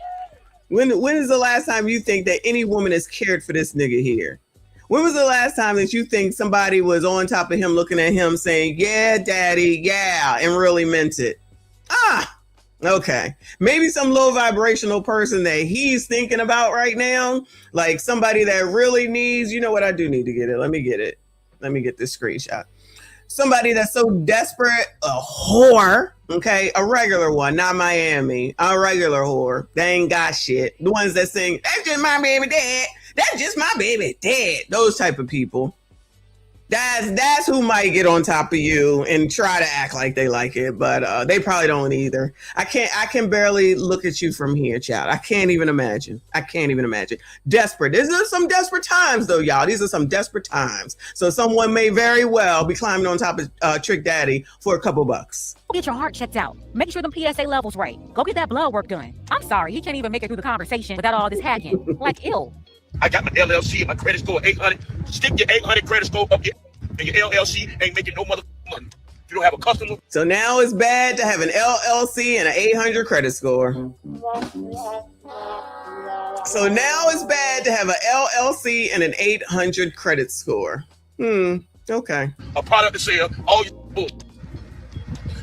When is the last time you think that any woman has cared for this nigga here? When was the last time that you think somebody was on top of him looking at him saying, yeah, daddy, yeah, and really meant it? Okay. Maybe some low vibrational person that he's thinking about right now, like somebody that really needs, you know what, I do need to get it. Let me get it. Let me get this screenshot. Somebody that's so desperate, a whore, okay, a regular one, not Miami, a regular whore. They ain't got shit. The ones that sing, that's just my baby dad. That's just my baby dad. Those type of people. That's who might get on top of you and try to act like they like it, but they probably don't either. I can barely look at you from here, child. I can't even imagine. Desperate. These are some desperate times, though, y'all. These are some desperate times. So someone may very well be climbing on top of Trick Daddy for a couple bucks. Go get your heart checked out. Make sure them PSA levels right. Go get that blood work done. I'm sorry, he can't even make it through the conversation without all this hacking. Like, ew. I got my LLC and my credit score 800. Stick your 800 credit score up your, and your LLC ain't making no mother money. If you don't have a customer. So now it's bad to have an LLC and an 800 credit score. So now it's bad to have an LLC and an 800 credit score. Okay. A product to sell, all your bull.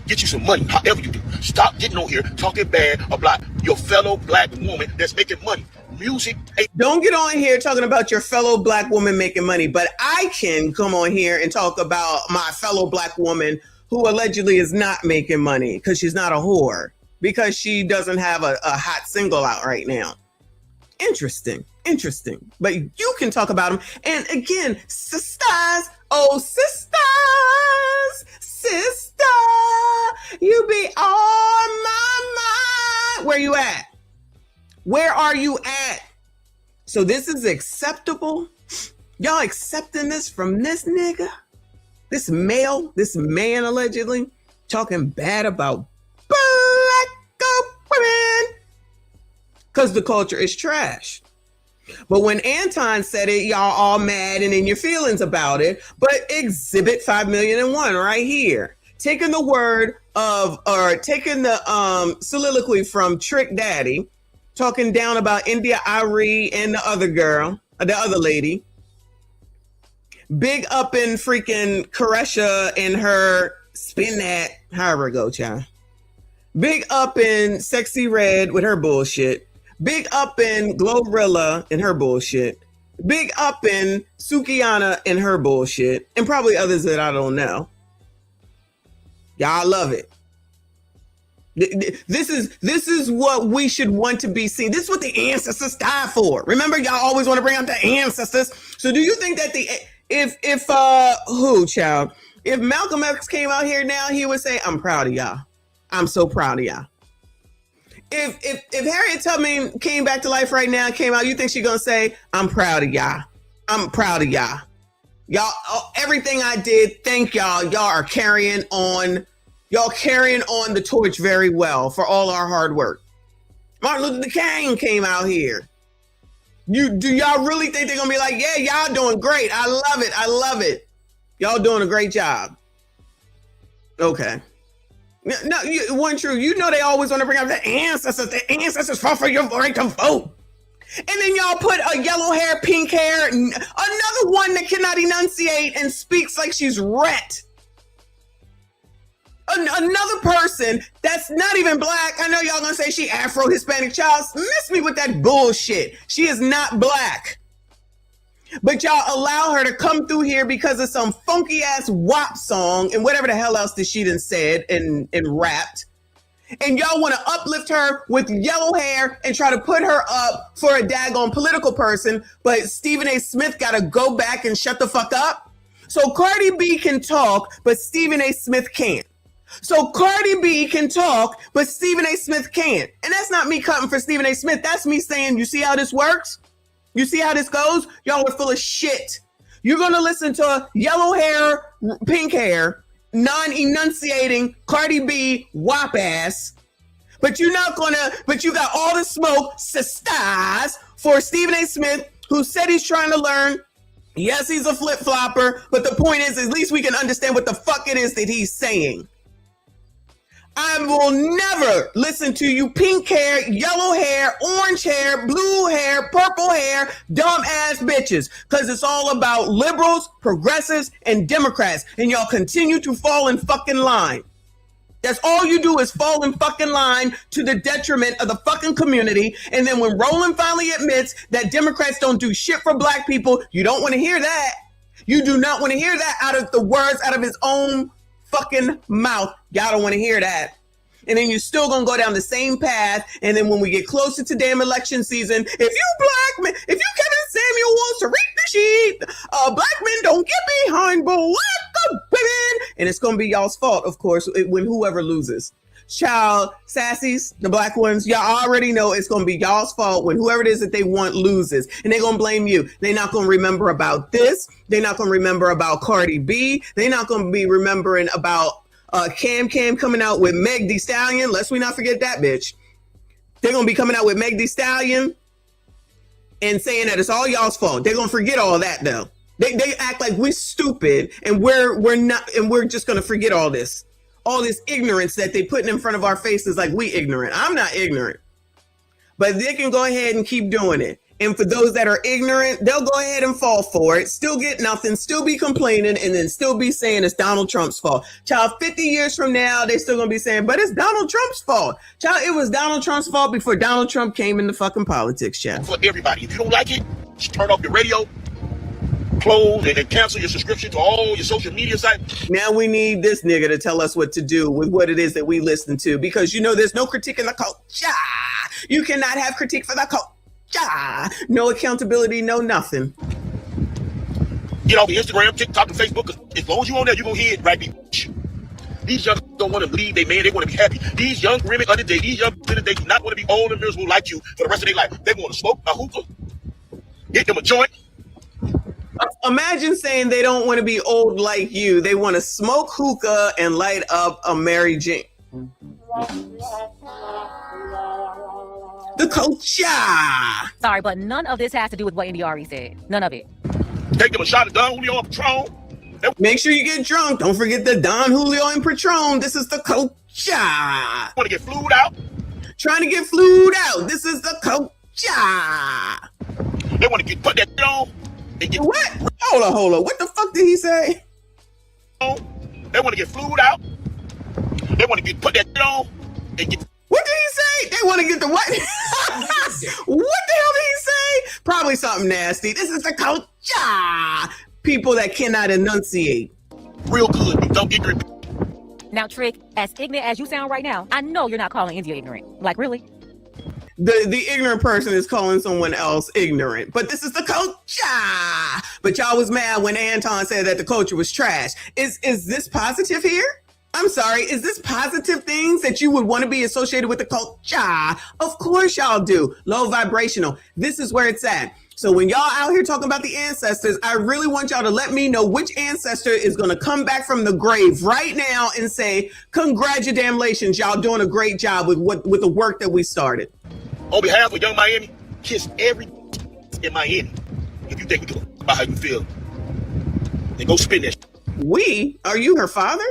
Get you some money, however you do. Stop getting on here talking bad about your fellow black woman that's making money. Music. Don't get on here talking about your fellow black woman making money, but I can come on here and talk about my fellow black woman who allegedly is not making money because she's not a whore, because she doesn't have a hot single out right now. Interesting. But you can talk about them. And again, sisters, oh sisters, sister, you be on my mind. Where you at? Where are you at? So this is acceptable? Y'all accepting this from this nigga? This man allegedly talking bad about black women because the culture is trash. But when Anton said it, y'all all mad and in your feelings about it. But exhibit 5,000,001 right here. Taking the word of, or taking the soliloquy from Trick Daddy, talking down about India Ari and the other girl, the other lady. Big up in freaking Koresha and her spin that, however it go, child. Big up in Sexy Red with her bullshit. Big up in Glorilla and her bullshit. Big up in Sukiana and her bullshit. And probably others that I don't know. Y'all love it. This is what we should want to be seen. This is what the ancestors died for. Remember, y'all always want to bring up the ancestors. So do you think that if Malcolm X came out here now, he would say, I'm proud of y'all. I'm so proud of y'all. If Harriet Tubman came back to life right now and came out, you think she's gonna say, I'm proud of y'all. I'm proud of y'all. Y'all, everything I did, thank y'all. Y'all are carrying on. Y'all carrying on the torch very well for all our hard work. Martin Luther King came out here. Do y'all really think they're gonna be like, yeah, y'all doing great. I love it. Y'all doing a great job. Okay. No, it wasn't true. You know they always want to bring up the ancestors. The ancestors fought for your right to vote. And then y'all put a yellow hair, pink hair, another one that cannot enunciate and speaks like she's Rhett. Another person that's not even black. I know y'all gonna say she Afro-Hispanic child. Miss me with that bullshit. She is not black. But y'all allow her to come through here because of some funky ass WAP song and whatever the hell else that she done said and rapped. And y'all want to uplift her with yellow hair and try to put her up for a daggone political person. But Stephen A. Smith got to go back and shut the fuck up. So Cardi B can talk, but Stephen A. Smith can't. So Cardi B can talk, but Stephen A. Smith can't. And that's not me cutting for Stephen A. Smith. That's me saying, you see how this works? You see how this goes? Y'all are full of shit. You're going to listen to yellow hair, pink hair, non-enunciating Cardi B WAP ass. But you're not going to, but you got all the smoke, sisters, for Stephen A. Smith, who said he's trying to learn. Yes, he's a flip-flopper, but the point is, at least we can understand what the fuck it is that he's saying. I will never listen to you pink hair, yellow hair, orange hair, blue hair, purple hair, dumb ass bitches. Because it's all about liberals, progressives, and Democrats. And y'all continue to fall in fucking line. That's all you do is fall in fucking line to the detriment of the fucking community. And then when Roland finally admits that Democrats don't do shit for black people, you don't want to hear that. You do not want to hear that out of the words out of his own fucking mouth. Y'all don't want to hear that. And then you're still going to go down the same path. And then when we get closer to damn election season, if you black men, if you Kevin Samuel wants to read the sheet, black men don't get behind black women. And it's going to be y'all's fault, of course, when whoever loses. Child, sassies, the black ones, y'all already know it's going to be y'all's fault when whoever it is that they want loses. And they're going to blame you. They're not going to remember about this. They're not going to remember about Cardi B. They're not going to be remembering about Cam coming out with Meg Thee Stallion. Lest we not forget that bitch. They're going to be coming out with Meg Thee Stallion and saying that it's all y'all's fault. They're going to forget all that, though. They act like we're stupid and we're not, and we're just going to forget all this ignorance that they putting in front of our faces like we ignorant. I'm not ignorant, but they can go ahead and keep doing it. And for those that are ignorant, they'll go ahead and fall for it, still get nothing, still be complaining, and then still be saying it's Donald Trump's fault. Child, 50 years from now, they're still going to be saying, but it's Donald Trump's fault. Child, it was Donald Trump's fault before Donald Trump came into fucking politics, child. For everybody. If you don't like it, just turn off your radio, close, and then cancel your subscription to all your social media sites. Now we need this nigga to tell us what to do with what it is that we listen to, because you know there's no critique in the culture. You cannot have critique for the culture. No accountability, no nothing. Get off Instagram, TikTok, and Facebook. As long as you on there, you're going to hear it right. These young don't want to leave their man. They want to be happy. These young women of the day, these young women of the day do not want to be old and miserable like you for the rest of their life. They want to smoke a hookah, get them a joint. Imagine saying they don't want to be old like you. They want to smoke hookah and light up a Mary Jane. The culture. Sorry, but none of this has to do with what India said. None of it. Take them a shot of Don Julio and Patron. Make sure you get drunk. Don't forget the Don Julio and Patron. This is the culture. Want to get flued out? Trying to get flued out. This is the culture. They want to get put that on. What? Hold on. What the fuck did he say? They want to get flued out. They want to get put that on and get. What did he say? They want to get the what? What the hell did he say? Probably something nasty. This is the culture. People that cannot enunciate. Real good. You don't ignorant. Now, Trick, as ignorant as you sound right now, I know you're not calling India ignorant. Like, really? The ignorant person is calling someone else ignorant, but this is the culture. But y'all was mad when Anton said that the culture was trash. Is this positive here? I'm sorry. Is this positive things that you would want to be associated with the culture? Of course y'all do. Low vibrational. This is where it's at. So when y'all out here talking about the ancestors, I really want y'all to let me know which ancestor is going to come back from the grave right now and say, congratulations, y'all doing a great job with the work that we started. On behalf of Young Miami, kiss every in Miami. If you think we can about how you feel, then go spin that. We? Are you her father?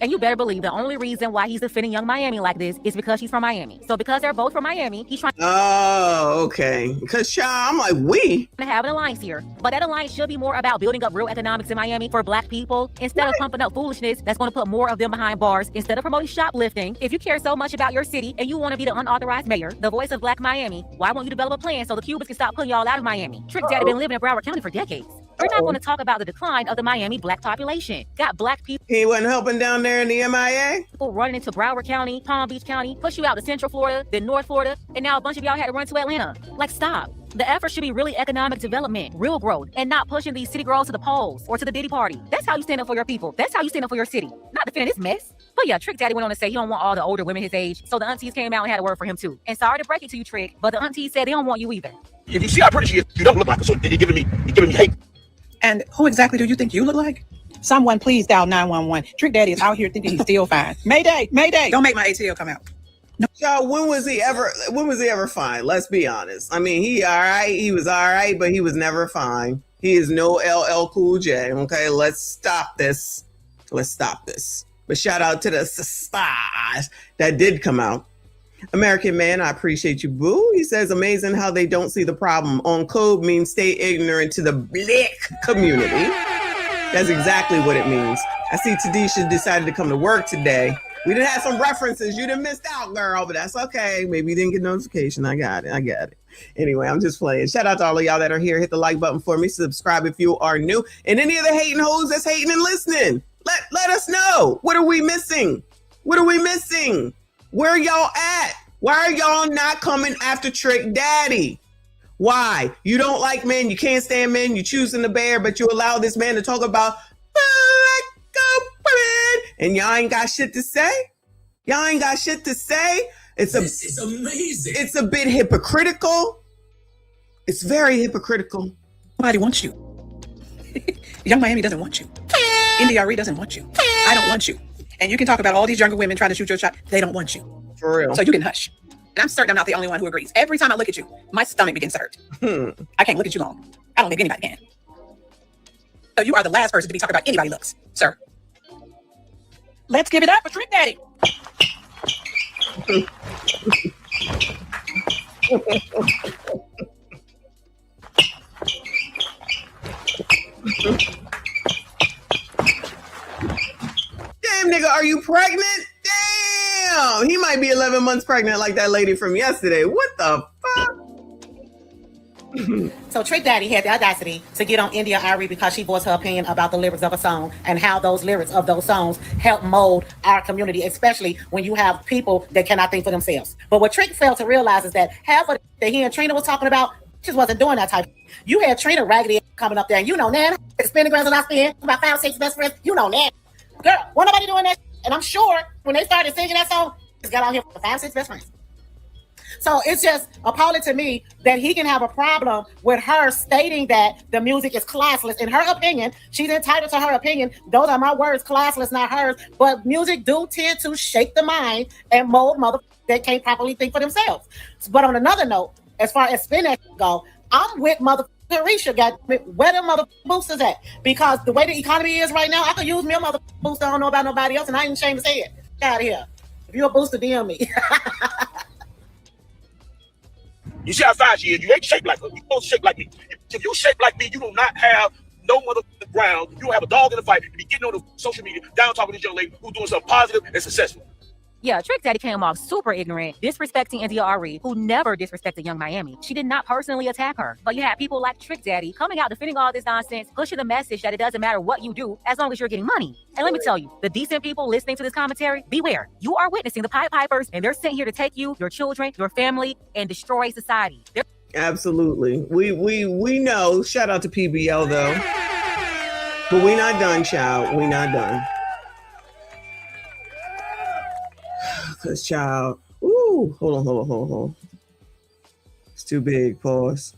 And you better believe the only reason why he's defending Young Miami like this is because she's from Miami. So because they're both from Miami, he's trying Oh, okay. Because I'm like, we to have an alliance here. But that alliance should be more about building up real economics in Miami for black people instead of pumping up foolishness that's going to put more of them behind bars instead of promoting shoplifting. If you care so much about your city and you want to be the unauthorized mayor, the voice of black Miami, why won't you develop a plan so the Cubans can stop putting y'all out of Miami? Trick Daddy been living in Broward County for decades. We're not going to talk about the decline of the Miami black population. Got black people. He wasn't helping down there in the MIA? People running into Broward County, Palm Beach County, push you out to Central Florida, then North Florida, and now a bunch of y'all had to run to Atlanta. Like, stop. The effort should be really economic development, real growth, and not pushing these city girls to the polls or to the Diddy party. That's how you stand up for your people. That's how you stand up for your city. Not defending this mess. But yeah, Trick Daddy went on to say he don't want all the older women his age, so the aunties came out and had a word for him too. And sorry to break it to you, Trick, but the aunties said they don't want you either. If you see how pretty she is, you don't look like her, so you're giving me hate. And who exactly do you think you look like? Someone please dial 911. Trick Daddy is out here thinking he's still fine. Mayday, Mayday. Don't make my ATL come out. No. Y'all, when was he ever fine? Let's be honest. I mean, he was all right, but he was never fine. He is no LL Cool J. Okay, let's stop this. But shout out to the stars that did come out. American Man, I appreciate you, boo. He says, amazing how they don't see the problem. On code means stay ignorant to the black community. That's exactly what it means. I see Tadisha decided to come to work today. We didn't have some references. You done missed out, girl, but that's okay. Maybe you didn't get notification. I got it. Anyway, I'm just playing. Shout out to all of y'all that are here. Hit the like button for me. Subscribe if you are new. And any of the hating hoes that's hating and listening, let us know. What are we missing? What are we missing? Where y'all at? Why are y'all not coming after Trick Daddy? Why? You don't like men, you can't stand men, you choosing the bear, but you allow this man to talk about women, and y'all ain't got shit to say? Y'all ain't got shit to say? This is amazing. It's a bit hypocritical. It's very hypocritical. Nobody wants you. Young Miami doesn't want you. NDRE doesn't want you. I don't want you. And you can talk about all these younger women trying to shoot your shot. They don't want you. For real. So you can hush. And I'm certain I'm not the only one who agrees. Every time I look at you, my stomach begins to hurt. I can't look at you long. I don't think anybody can. So you are the last person to be talking about anybody looks, sir. Let's give it up for Trick Daddy. Damn, nigga, are you pregnant? Damn, he might be 11 months pregnant like that lady from yesterday. What the fuck? So Trick Daddy had the audacity to get on India Ari because she voiced her opinion about the lyrics of a song and how those lyrics of those songs help mold our community, especially when you have people that cannot think for themselves. But what Trick failed to realize is that half of that he and Trina was talking about just wasn't doing that type. You had Trina raggedy coming up there, and you know, Nan, spending grams that I spend, about 5 or 6 best friends, you know, Nan. Girl, wasn't nobody doing that. And I'm sure when they started singing that song, just got on here for 5 or 6 best friends. So it's just appalling to me that he can have a problem with her stating that the music is classless. In her opinion, she's entitled to her opinion. Those are my words, classless, not hers. But music do tend to shake the mind and mold motherfuckers that can't properly think for themselves. But on another note, as far as spin that go, I'm with motherfucker Carisha, got where them motherfucker boosters at? Because the way the economy is right now, I could use me a motherfucker booster. I don't know about nobody else, and I ain't ashamed to say it. Get out of here. If you're a booster, DM me. You see how fine she is. You ain't shaped like her. You don't shape like me. If you shape like me, you do not have no motherfucking ground. You don't have a dog in the fight. You be getting on the social media, down talking to this young lady who's doing something positive and successful. Yeah, Trick Daddy came off super ignorant, disrespecting India Ari, who never disrespected Young Miami. She did not personally attack her. But you had people like Trick Daddy coming out defending all this nonsense, pushing the message that it doesn't matter what you do as long as you're getting money. And let me tell you, the decent people listening to this commentary, beware. You are witnessing the Pied Pipers, and they're sent here to take you, your children, your family, and destroy society. Absolutely. We know. Shout out to PBL though. But we not done, child. We not done. Cause child, ooh, hold on. It's too big. Pause.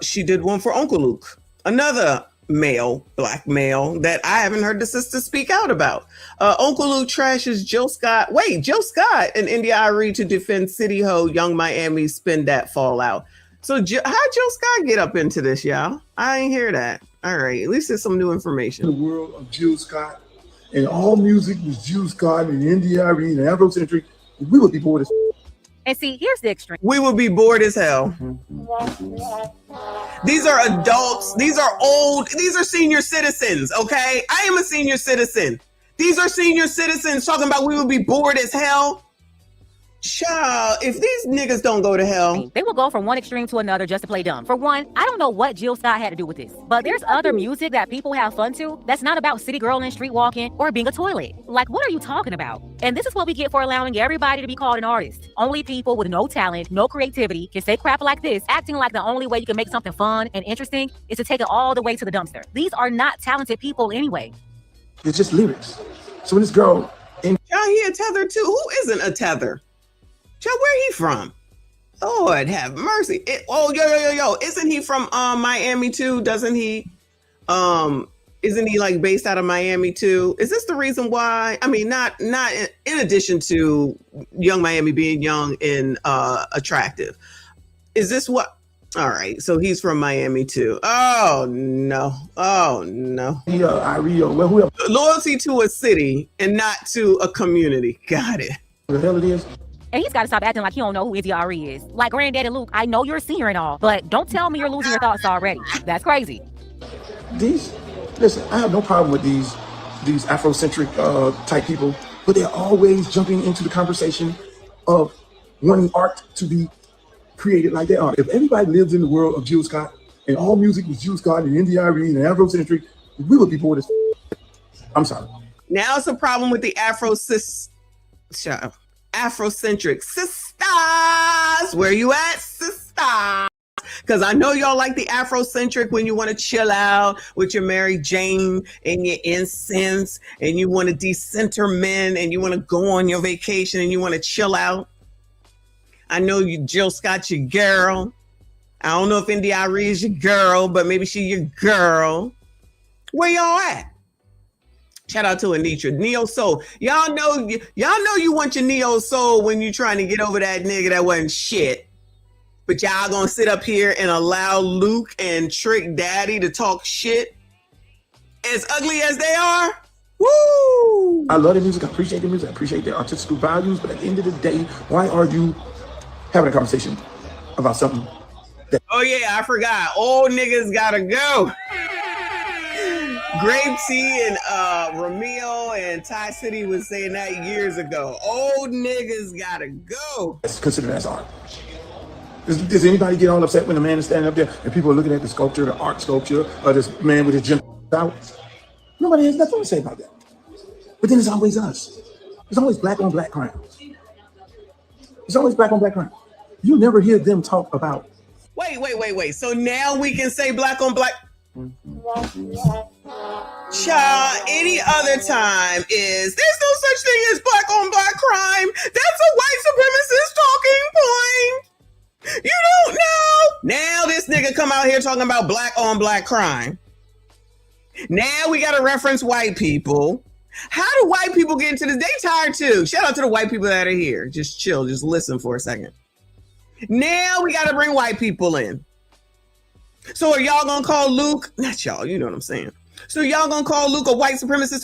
She did one for Uncle Luke, another male, black male that I haven't heard the sister speak out about. Uncle Luke trashes Jill Scott. Wait, Jill Scott and India Ari to defend City Ho, Young Miami spin that fallout. So how'd Jill Scott get up into this, y'all? I ain't hear that. All right, at least there's some new information. The world of Jill Scott. And all music was Jill Scott and India Ari and Afrocentric. We would be bored as. And see, here's the extreme. We would be bored as hell. These are adults. These are old. These are senior citizens, okay? I am a senior citizen. These are senior citizens talking about we would be bored as hell. Child, if these niggas don't go to hell. They will go from one extreme to another just to play dumb. For one, I don't know what Jill Scott had to do with this, but there's other music that people have fun to that's not about city girl and street walking or being a toilet. Like, what are you talking about? And this is what we get for allowing everybody to be called an artist. Only people with no talent, no creativity can say crap like this, acting like the only way you can make something fun and interesting is to take it all the way to the dumpster. These are not talented people anyway. It's just lyrics. So when this girl Y'all, he a tether too. Who isn't a tether? Child, where he from? Lord have mercy. Yo. Isn't he from Miami too? Doesn't he? Isn't he like based out of Miami too? Is this the reason why? I mean, not in addition to Young Miami being young and attractive. Is this what? All right, so he's from Miami too. Oh no. who else? Loyalty to a city and not to a community. Got it. The hell it is? And he's got to stop acting like he don't know who India Ari is. Like Granddaddy Luke, I know you're a senior and all, but don't tell me you're losing your thoughts already. That's crazy. Listen, I have no problem with these Afrocentric type people, but they're always jumping into the conversation of wanting art to be created like they are. If everybody lives in the world of Jill Scott and all music was Jill Scott and India Ari and Afrocentric, we would be bored as. I'm sorry. Now it's a problem with the Afrocentric sisters. Where you at, sisters? Because I know y'all like the Afrocentric when you want to chill out with your Mary Jane and your incense, and you want to decenter men, and you want to go on your vacation, and you want to chill out. I know you, Jill Scott, your girl. I don't know if India Arie is your girl, but maybe she your girl. Where y'all at? Shout out to Anitra. Neo Soul. Y'all know you want your Neo Soul when you're trying to get over that nigga that wasn't shit. But y'all gonna sit up here and allow Luke and Trick Daddy to talk shit as ugly as they are? Woo! I love the music. I appreciate the music. I appreciate their artistic values. But at the end of the day, why are you having a conversation about something that... Oh yeah, I forgot. Old niggas gotta go. Grape T and Ramil and Ty City was saying that years ago. Old niggas gotta go. That's considered as art. Does anybody get all upset when a man is standing up there and people are looking at the sculpture, the art sculpture, or this man with his gym out? Nobody has nothing to say about that. But then it's always us. It's always black on black crime. It's always black on black crime. You never hear them talk about... Wait. So now we can say black on black... Child, any other time is there's no such thing as black on black crime. That's a white supremacist talking point. You don't know. Now this nigga come out here talking about black on black crime. Now we gotta reference white people. How do white people get into this? They tired too. Shout out to the white people that are here. Just chill, just listen for a second. Now we gotta bring white people in. So are y'all gonna call Luke? Not y'all, you know what I'm saying. So y'all gonna call Luke a white supremacist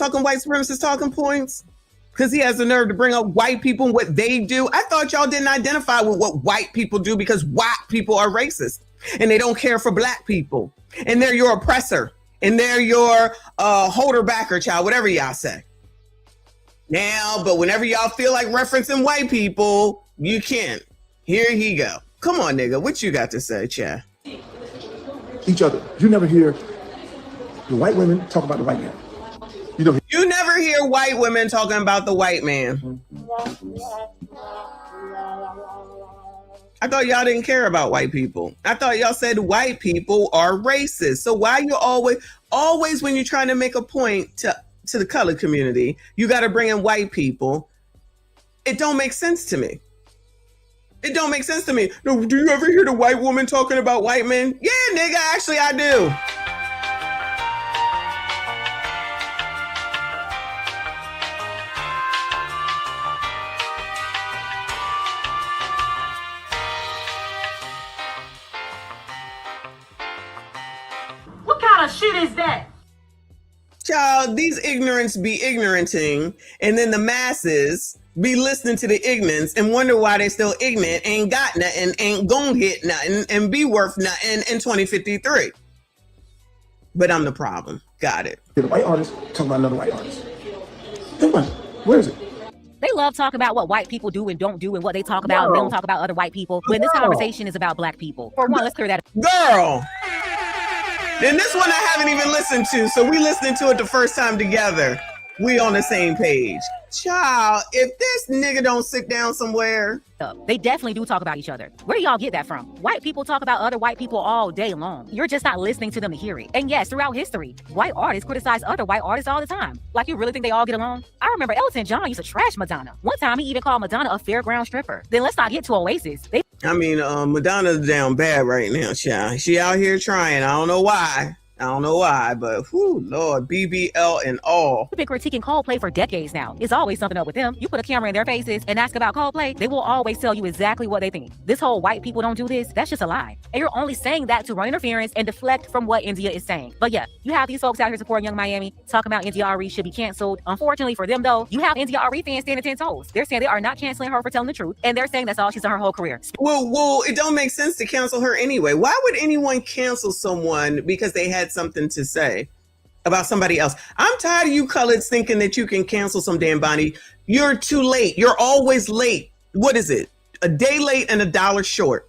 talking points? Because he has the nerve to bring up white people and what they do. I thought y'all didn't identify with what white people do because white people are racist and they don't care for black people. And they're your oppressor. And they're your holder backer, child, whatever y'all say. Now, but whenever y'all feel like referencing white people, you can. Here he go. Come on, nigga. What you got to say, Chad? Each other. You never hear the white women talk about the white man. You never hear white women talking about the white man. I thought y'all didn't care about white people. I thought y'all said white people are racist. So why you always when you're trying to make a point to the colored community, you got to bring in white people? It don't make sense to me. It don't make sense to me. No, do you ever hear the white woman talking about white men? Yeah, nigga, actually I do. What kind of shit is that? Child, these ignorants be ignoranting, and then the masses be listening to the ignorance and wonder why they still ignorant, ain't got nothing, ain't gonna get nothing, and be worth nothing in 2053. But I'm the problem. Got it. The white artist talking about another white artist. Think about it. Where is it? They love talking about what white people do and don't do and what they talk about. And they don't talk about other white people when this conversation is about black people. For one, let's clear that up. Girl! Then this one I haven't even listened to, so we listening to it the first time together. We on the same page. Child, if this nigga don't sit down somewhere. They definitely do talk about each other. Where do y'all get that from? White people talk about other white people all day long. You're just not listening to them to hear it. And yes, throughout history, white artists criticize other white artists all the time. Like, you really think they all get along? I remember Elton John used to trash Madonna. One time he even called Madonna a fairground stripper. Then let's not get to Oasis. Madonna's down bad right now, child. She out here trying. I don't know why, but whew, Lord, BBL and all. We've been critiquing Coldplay for decades now. It's always something up with them. You put a camera in their faces and ask about Coldplay, they will always tell you exactly what they think. This whole white people don't do this, that's just a lie. And you're only saying that to run interference and deflect from what India is saying. But yeah, you have these folks out here supporting Young Miami, talking about India Arie should be canceled. Unfortunately for them though, you have India Arie fans standing 10 toes. They're saying they are not canceling her for telling the truth, and they're saying that's all she's done her whole career. Well, it don't make sense to cancel her anyway. Why would anyone cancel someone because they had something to say about somebody else? I'm tired of you coloreds thinking that you can cancel some damn body. You're too late. You're always late. What is it? A day late and $1 short.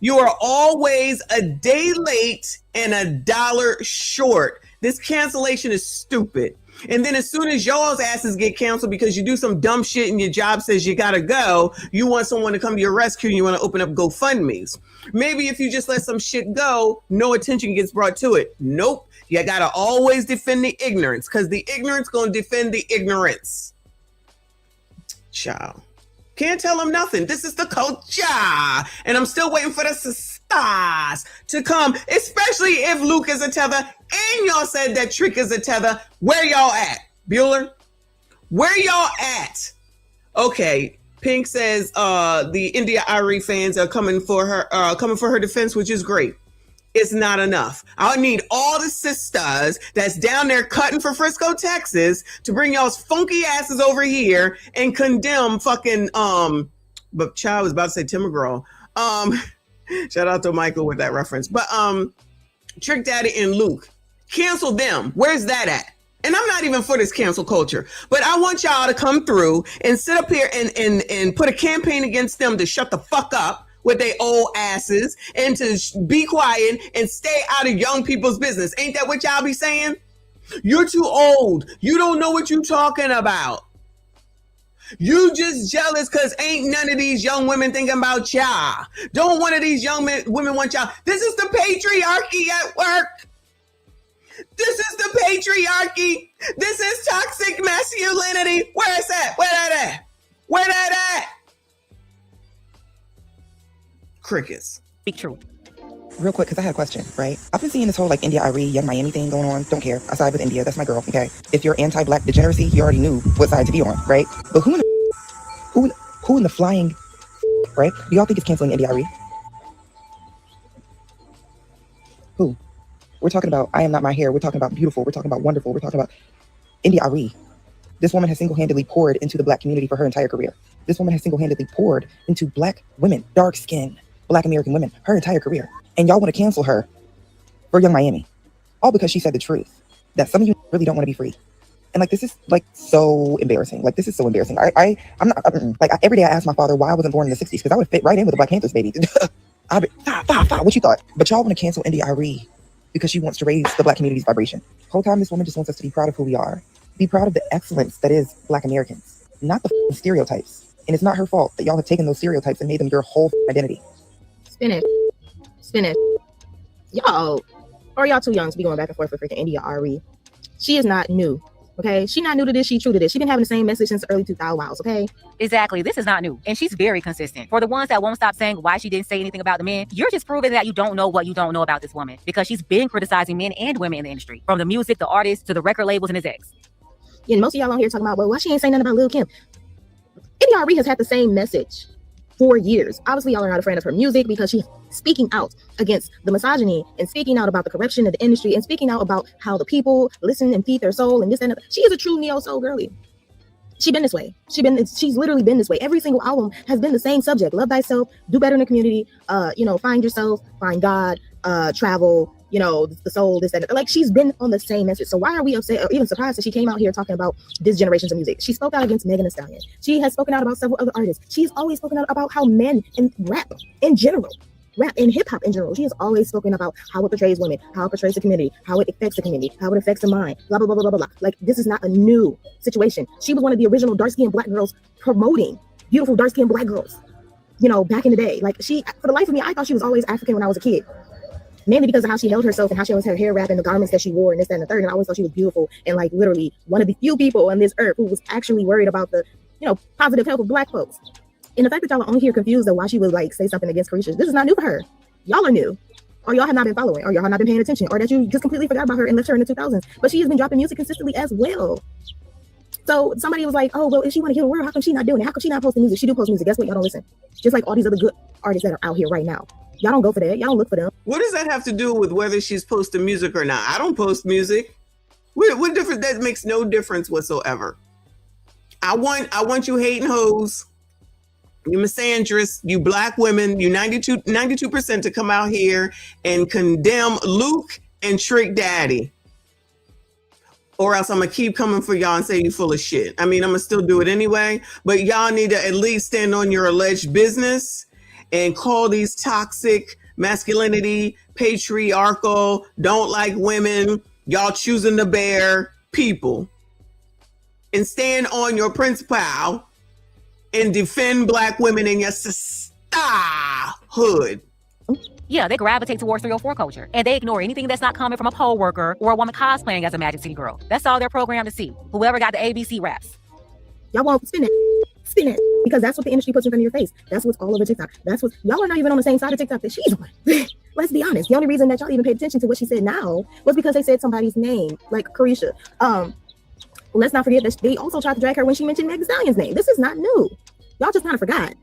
You are always a day late and $1 short. This cancellation is stupid. And then as soon as y'all's asses get canceled because you do some dumb shit and your job says you gotta go, you want someone to come to your rescue and you want to open up GoFundMes. Maybe if you just let some shit go, no attention gets brought to it. Nope. You gotta always defend the ignorance, because the ignorance gonna defend the ignorance. Child. Can't tell them nothing. This is the culture. And I'm still waiting for the stars to come, especially if Luke is a tether and y'all said that Trick is a tether. Where y'all at? Bueller? Where y'all at? Okay. Pink says the India Ari fans are coming for her defense, which is great. It's not enough. I need all the sisters that's down there cutting for Frisco, Texas, to bring y'all's funky asses over here and condemn fucking but child was about to say Tim McGraw. Shout out to Michael with that reference. But Trick Daddy and Luke, cancel them. Where's that at? And I'm not even for this cancel culture, but I want y'all to come through and sit up here and put a campaign against them to shut the fuck up with their old asses and to be quiet and stay out of young people's business. Ain't that what y'all be saying? You're too old. You don't know what you talking about. You just jealous because ain't none of these young women thinking about y'all. Don't one of these young women want y'all. This is the patriarchy at work. This is the patriarchy. This is toxic masculinity. Where is that? Where that at? Where that at? Crickets. Speak truth. Real quick, because I had a question, right? I've been seeing this whole like India Irie, Young Miami thing going on. Don't care. I side with India. That's my girl, okay? If you're anti-black degeneracy, you already knew what side to be on, right? But who in the flying, right? Do y'all think it's canceling India Irie? Who? We're talking about I Am Not My Hair. We're talking about beautiful. We're talking about wonderful. We're talking about India Arie. This woman has single-handedly poured into the black community for her entire career. This woman has single-handedly poured into black women, dark skin, black American women, her entire career. And y'all want to cancel her for Young Miami. All because she said the truth. That some of you really don't want to be free. And like, this is like so embarrassing. Like, this is so embarrassing. I'm not, every day I ask my father why I wasn't born in the 60s, because I would fit right in with the Black Panthers, baby. What you thought? But y'all want to cancel India Arie because she wants to raise the black community's vibration. The whole time, this woman just wants us to be proud of who we are. Be proud of the excellence that is black Americans, not the stereotypes. And it's not her fault that y'all have taken those stereotypes and made them your whole identity. Spinach. Y'all, or y'all too young to be going back and forth with freaking India Arie. She is not new. Okay, she not new to this. She true to this. She been having the same message since the early 2000s. Okay, Exactly. This is not new. And she's very consistent. For the ones that won't stop saying why she didn't say anything about the men, you're just proving that you don't know what you don't know about this woman, because she's been criticizing men and women in the industry, from the music, the artists, to the record labels and his ex. and most of y'all on here talking about, well, why she ain't saying nothing about Lil Kim? India Arie has had the same message for years. Obviously, y'all are not a fan of her music because she's speaking out against the misogyny and speaking out about the corruption of the industry and speaking out about how the people listen and feed their soul and this and that. She is a true neo soul girly. She's been this way. She's literally been this way. Every single album has been the same subject: love thyself, do better in the community, find yourself, find God, travel, the soul, this, that. Like, she's been on the same message. So why are we upset or even surprised that she came out here talking about this generations of music? She spoke out against Megan Thee Stallion. She has spoken out about several other artists. She's always spoken out about how men and rap and hip hop in general. She has always spoken about how it portrays women, how it portrays the community, how it affects the community, how it affects the mind, blah, blah, blah, blah, blah, blah. Like, this is not a new situation. She was one of the original dark-skinned black girls promoting beautiful dark-skinned black girls, back in the day. Like, for the life of me, I thought she was always African when I was a kid. Mainly because of how she held herself and how she always had her hair wrapped and the garments that she wore and this, that, and the third. And I always thought she was beautiful and, like, literally one of the few people on this earth who was actually worried about the, positive health of black folks. And the fact that y'all are only here confused of why she would, like, say something against Carisha, this is not new for her. Y'all are new. Or y'all have not been following. Or y'all have not been paying attention. Or that you just completely forgot about her and left her in the 2000s. But she has been dropping music consistently as well. So somebody was like, oh, well, if she want to heal the world, how come she not doing it? How come she not posting music? She do post music. Guess what? Y'all don't listen. Just like all these other good artists that are out here right now. Y'all don't go for that. Y'all don't look for them. What does that have to do with whether she's posting music or not? I don't post music. What difference? That makes no difference whatsoever. I want you hating hoes, you misandrous, you black women, you 92% to come out here and condemn Luke and Trick Daddy. Or else I'm going to keep coming for y'all and say you full of shit. I mean, I'm going to still do it anyway, but y'all need to at least stand on your alleged business and call these toxic masculinity, patriarchal, don't like women, y'all choosing to bear people, and stand on your principle and defend Black women in your sisterhood. Yeah, they gravitate towards 304 culture, and they ignore anything that's not coming from a poll worker or a woman cosplaying as a Magic City girl. That's all they're programmed to see. Whoever got the ABC raps. Y'all won't spin it, because that's what the industry puts in front of your face. That's what's all over TikTok. That's what y'all are not even on the same side of TikTok that she's on. Let's be honest. The only reason that y'all even paid attention to what she said now was because they said somebody's name, like Carisha. Let's not forget that they also tried to drag her when she mentioned Meg Thee Stallion's name. This is not new. Y'all just kind of forgot.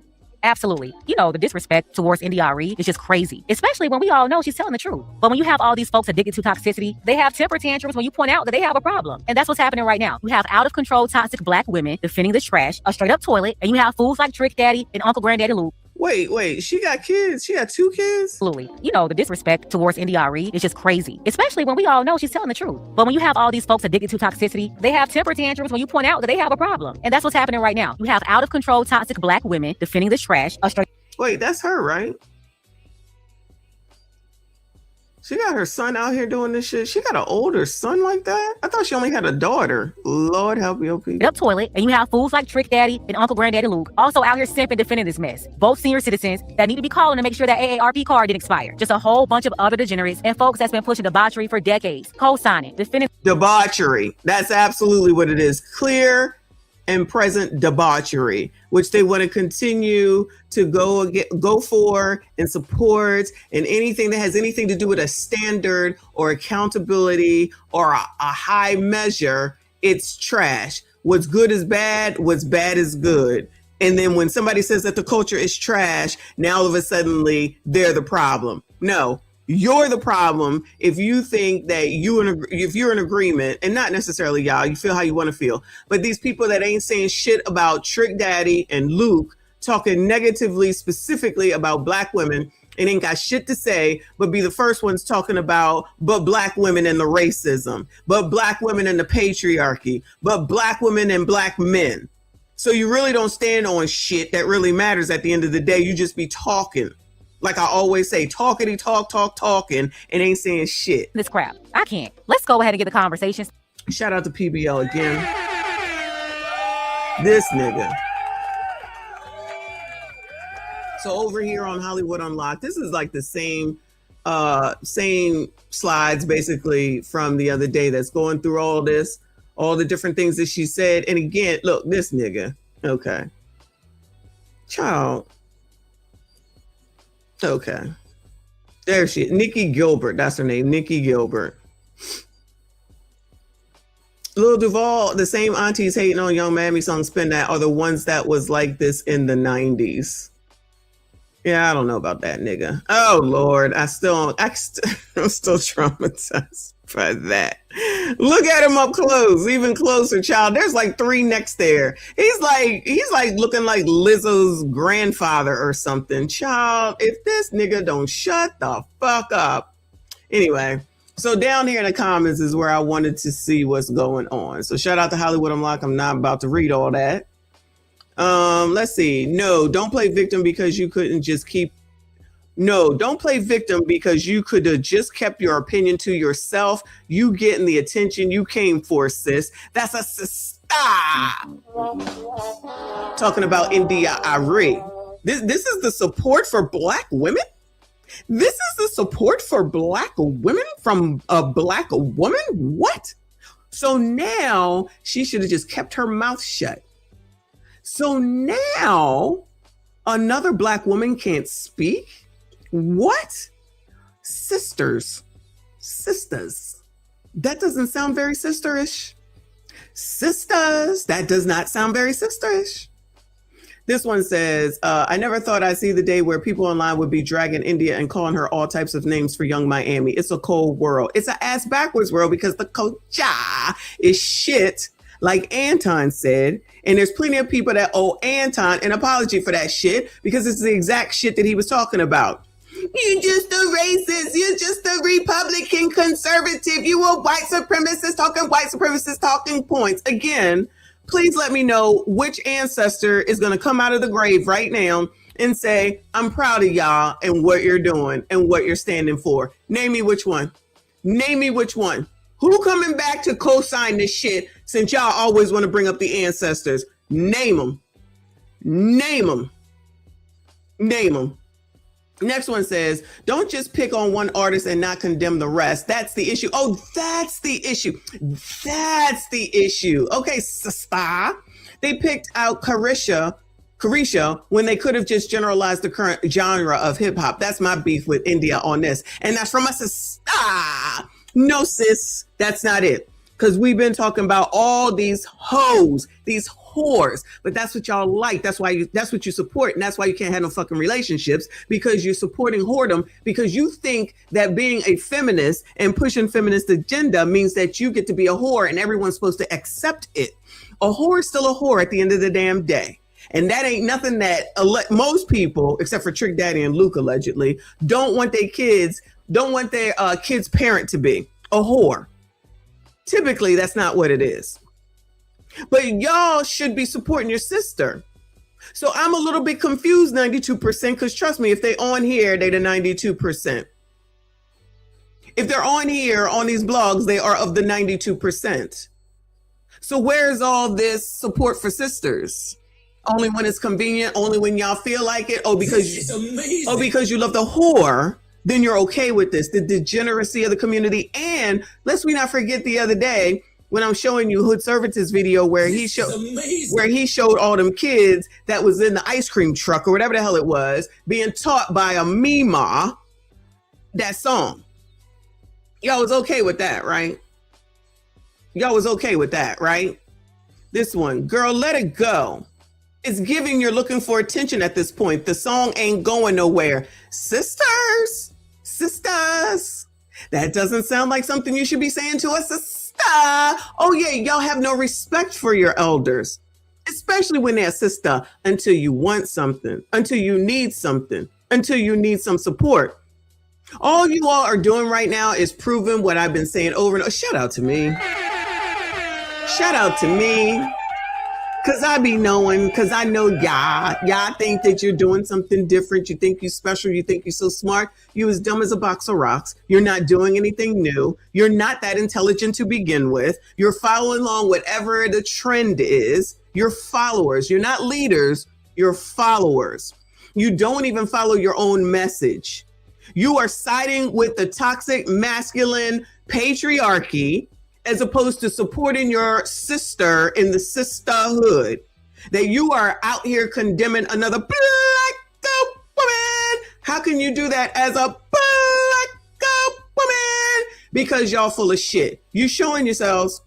Absolutely. You know, the disrespect towards NDRE is just crazy, especially when we all know she's telling the truth. But when you have all these folks addicted to toxicity, they have temper tantrums when you point out that they have a problem. And that's what's happening right now. You have out of control toxic Black women defending the trash, a straight up toilet, and you have fools like Trick Daddy and Uncle Granddaddy Luke. Wait, she got kids? She got 2 kids? Absolutely. You know, the disrespect towards NDRE is just crazy, especially when we all know she's telling the truth. But when you have all these folks addicted to toxicity, they have temper tantrums when you point out that they have a problem. And that's what's happening right now. You have out of control toxic Black women defending the trash, a straight... Wait, that's her, right? She got her son out here doing this shit. She got an older son like that? I thought she only had a daughter. Lord help your people. Up toilet, and you have fools like Trick Daddy and Uncle Granddaddy Luke also out here simping defending this mess. Both senior citizens that need to be calling to make sure that AARP card didn't expire. Just a whole bunch of other degenerates and folks that's been pushing debauchery for decades. Co-signing, defending... Debauchery. That's absolutely what it is. Clear and present debauchery, which they want to continue to go for and support, and anything that has anything to do with a standard or accountability or a high measure, it's trash. What's good is bad, what's bad is good. And then when somebody says that the culture is trash, now all of a sudden they're the problem. No, you're the problem if you think that if you're in agreement, and not necessarily y'all, you feel how you want to feel, but these people that ain't saying shit about Trick Daddy and Luke talking negatively, specifically about Black women, and ain't got shit to say, but be the first ones talking about, but Black women and the racism, but Black women and the patriarchy, but Black women and Black men. So you really don't stand on shit that really matters at the end of the day. You just be talking. Like I always say, talking, and ain't saying shit. This crap. I can't. Let's go ahead and get the conversation. Shout out to PBL again. This nigga. So over here on Hollywood Unlocked, this is like the same slides basically from the other day that's going through all this, all the different things that she said. And again, look, this nigga. Okay. Child. Okay. There she is. Nikki Gilbert. That's her name. Nikki Gilbert. Lil Duval, the same aunties hating on Young Miami song Spin That are the ones that was like this in the 90s. Yeah, I don't know about that nigga. Oh Lord, I'm still traumatized by that. Look at him up close, even closer, child. There's like 3 necks there. He's like looking like Lizzo's grandfather or something. Child, if this nigga don't shut the fuck up. Anyway, so down here in the comments is where I wanted to see what's going on. So shout out to Hollywood Unlocked. I'm not about to read all that. Let's see. No, don't play victim because you couldn't just keep. No, don't play victim because you could have just kept your opinion to yourself. You getting the attention you came for, sis. That's a sister. Talking about India Ari. This is the support for Black women? This is the support for Black women from a Black woman? What? So now she should have just kept her mouth shut. So now another Black woman can't speak? What? Sisters. That doesn't sound very sisterish. Sisters. That does not sound very sisterish. This one says, I never thought I'd see the day where people online would be dragging India and calling her all types of names for Young Miami. It's a cold world. It's an ass backwards world because the culture is shit, like Anton said. And there's plenty of people that owe Anton an apology for that shit because it's the exact shit that he was talking about. You're just a racist. You're just a Republican conservative. You a white supremacist talking points. Again, please let me know which ancestor is going to come out of the grave right now and say, I'm proud of y'all and what you're doing and what you're standing for. Name me which one. Name me which one. Who coming back to co-sign this shit since y'all always want to bring up the ancestors? Name them. Name them. Name them. Next one says, don't just pick on one artist and not condemn the rest. That's the issue. Oh, that's the issue. That's the issue. Okay, sister. They picked out Carisha when they could have just generalized the current genre of hip hop. That's my beef with India on this. And that's from a sister. No, sis, that's not it. Because we've been talking about all these hoes, these whores, but that's what y'all like. That's what you support. And that's why you can't have no fucking relationships, because you're supporting whoredom, because you think that being a feminist and pushing feminist agenda means that you get to be a whore and everyone's supposed to accept it. A whore is still a whore at the end of the damn day. And that ain't nothing that most people, except for Trick Daddy and Luke allegedly, don't want their kids' parent to be a whore. Typically, that's not what it is. But y'all should be supporting your sister. So I'm a little bit confused, 92%, because trust me, if they on here, they the 92%. If they're on here, on these blogs, they are of the 92%. So where's all this support for sisters? Only when it's convenient, only when y'all feel like it? Because you love the whore, then you're okay with this, the degeneracy of the community. And lest we not forget the other day when I'm showing you Hood Services video where he showed all them kids that was in the ice cream truck or whatever the hell it was being taught by a Mima that song. Y'all was okay with that, right? Y'all was okay with that, right? This one, girl, let it go. It's giving you're looking for attention at this point. The song ain't going nowhere. Sisters, that doesn't sound like something you should be saying to a sister. Oh yeah, y'all have no respect for your elders, especially when they're a sister, until you want something, until you need something, until you need some support. All you all are doing right now is proving what I've been saying over and over. Shout out to me. Shout out to me. Because I be knowing, because I know y'all think that you're doing something different. You think you're special. You think you're so smart. You as dumb as a box of rocks. You're not doing anything new. You're not that intelligent to begin with. You're following along whatever the trend is. You're followers. You're not leaders. You're followers. You don't even follow your own message. You are siding with the toxic masculine patriarchy as opposed to supporting your sister in the sisterhood. That you are out here condemning another black woman. How can you do that as a black woman? Because y'all full of shit. You showing yourselves.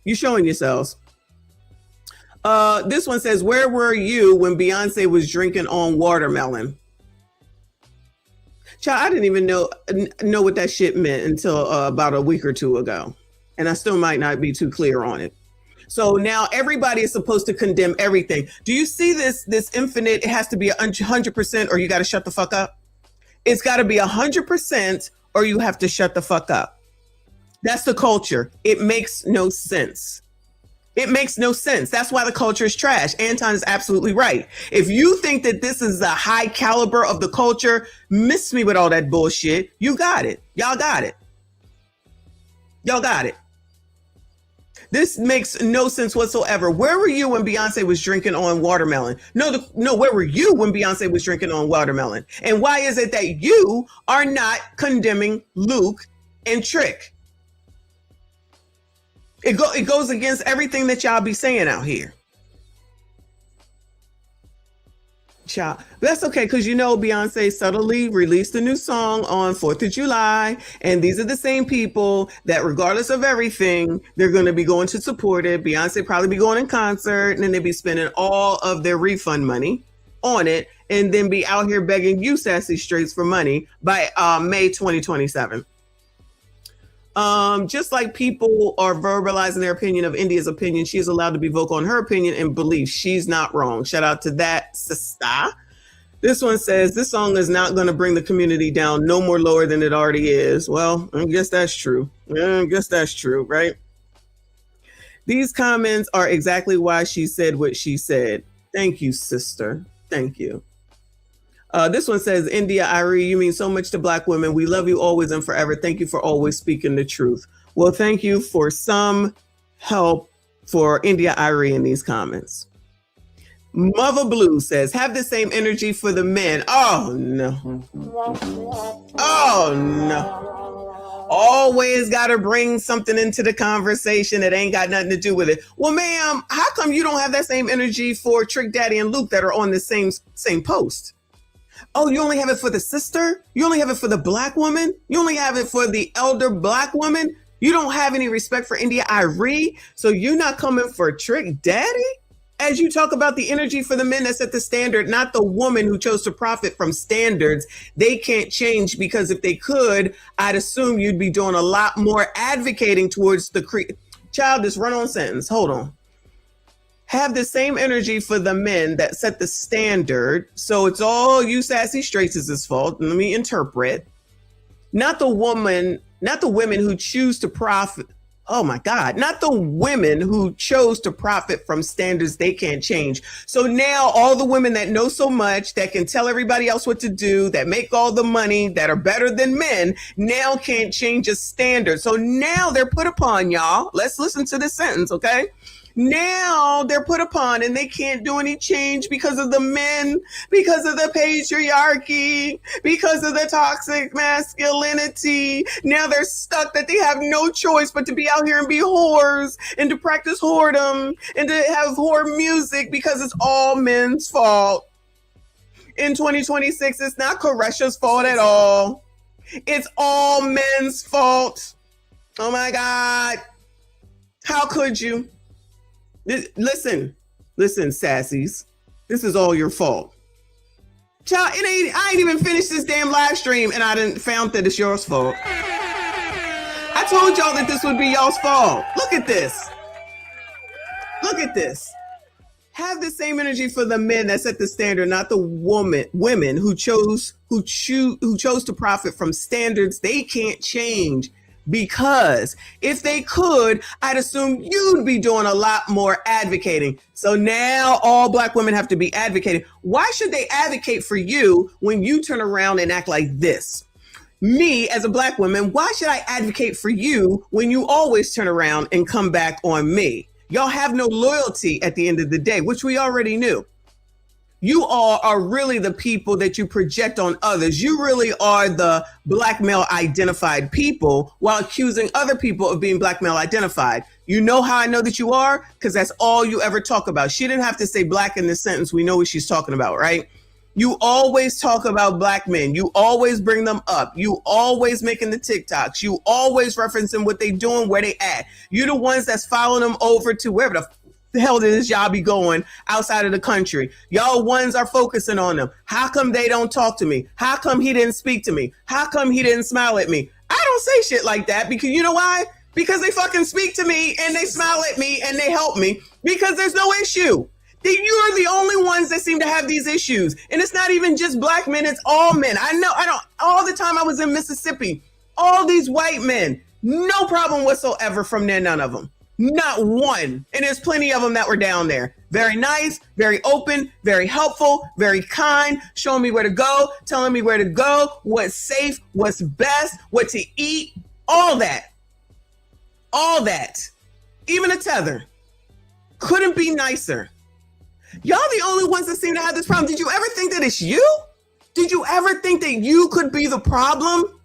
You showing yourselves. This one says, where were you when Beyonce was drinking on watermelon? Child, I didn't even know what that shit meant until about a week or two ago. And I still might not be too clear on it. So now everybody is supposed to condemn everything. Do you see this infinite? It has to be 100% or you got to shut the fuck up. It's got to be 100% or you have to shut the fuck up. That's the culture. It makes no sense. It makes no sense. That's why the culture is trash. Anton is absolutely right. If you think that this is the high caliber of the culture, miss me with all that bullshit. You got it. Y'all got it. Y'all got it. This makes no sense whatsoever. Where were you when Beyonce was drinking on watermelon? No, where were you when Beyonce was drinking on watermelon? And why is it that you are not condemning Luke and Trick? It goes against everything that y'all be saying out here. Child. That's okay, because you know Beyonce subtly released a new song on 4th of July, and these are the same people that regardless of everything, they're going to be going to support it. Beyonce probably be going in concert, and then they be spending all of their refund money on it, and then be out here begging you sassy straights for money by May 2027. Just like people are verbalizing their opinion of India's opinion, she is allowed to be vocal on her opinion and belief. She's not wrong. Shout out to that sister. This one says, this song is not going to bring the community down no more lower than it already is. Well, I guess that's true. I guess that's true, right? These comments are exactly why she said what she said. Thank you, sister. Thank you. This one says, India Irie, you mean so much to Black women. We love you always and forever. Thank you for always speaking the truth. Well, thank you for some help for India Irie in these comments. Mother Blue says, have the same energy for the men. Oh, no. Oh, no. Always got to bring something into the conversation that ain't got nothing to do with it. Well, ma'am, how come you don't have that same energy for Trick Daddy and Luke that are on the same post? Oh, you only have it for the sister? You only have it for the Black woman? You only have it for the elder Black woman? You don't have any respect for India Irie? So you're not coming for Trick Daddy? As you talk about the energy for the men that set the standard, not the woman who chose to profit from standards they can't change, because if they could, I'd assume you'd be doing a lot more advocating towards the child. This run-on sentence. Hold on. Have the same energy for the men that set the standard. So it's all you sassy straights' fault. Let me interpret. Not the women who choose to profit. Oh my God, not the women who chose to profit from standards they can't change. So now all the women that know so much, that can tell everybody else what to do, that make all the money, that are better than men, now can't change a standard. So now they're put upon, y'all. Let's listen to this sentence, okay? Now they're put upon and they can't do any change because of the men, because of the patriarchy, because of the toxic masculinity. Now they're stuck that they have no choice but to be out here and be whores and to practice whoredom and to have whore music because it's all men's fault. In 2026, it's not Koresha's fault at all. It's all men's fault. Oh my God. How could you? Listen, sassies. This is all your fault. Child, I ain't even finished this damn live stream and I didn't found that it's your fault. I told y'all that this would be y'all's fault. Look at this. Look at this. Have the same energy for the men that set the standard, not the women who chose to profit from standards they can't change. Because if they could, I'd assume you'd be doing a lot more advocating. So now all Black women have to be advocating. Why should they advocate for you when you turn around and act like this? Me, as a Black woman, why should I advocate for you when you always turn around and come back on me? Y'all have no loyalty at the end of the day, which we already knew. You all are really the people that you project on others. You really are the Black male identified people while accusing other people of being Black male identified. You know how I know that you are? Because that's all you ever talk about. She didn't have to say Black in this sentence. We know what she's talking about, right? You always talk about Black men. You always bring them up. You always making the TikToks. You always referencing what they doing, where they at. You the ones that's following them over to wherever the hell did this y'all be going outside of the country? Y'all ones are focusing on them. How come they don't talk to me? How come he didn't speak to me? How come he didn't smile at me? I don't say shit like that because you know why? Because they fucking speak to me and they smile at me and they help me because there's no issue. You're the only ones that seem to have these issues. And it's not even just Black men, it's all men. All the time I was in Mississippi, all these white men, no problem whatsoever from there, none of them. Not one. And there's plenty of them that were down there. Very nice, very open, very helpful, very kind, showing me where to go, telling me where to go, what's safe, what's best, what to eat, all that. All that. Even a tether. Couldn't be nicer. Y'all the only ones that seem to have this problem. Did you ever think that it's you? Did you ever think that you could be the problem?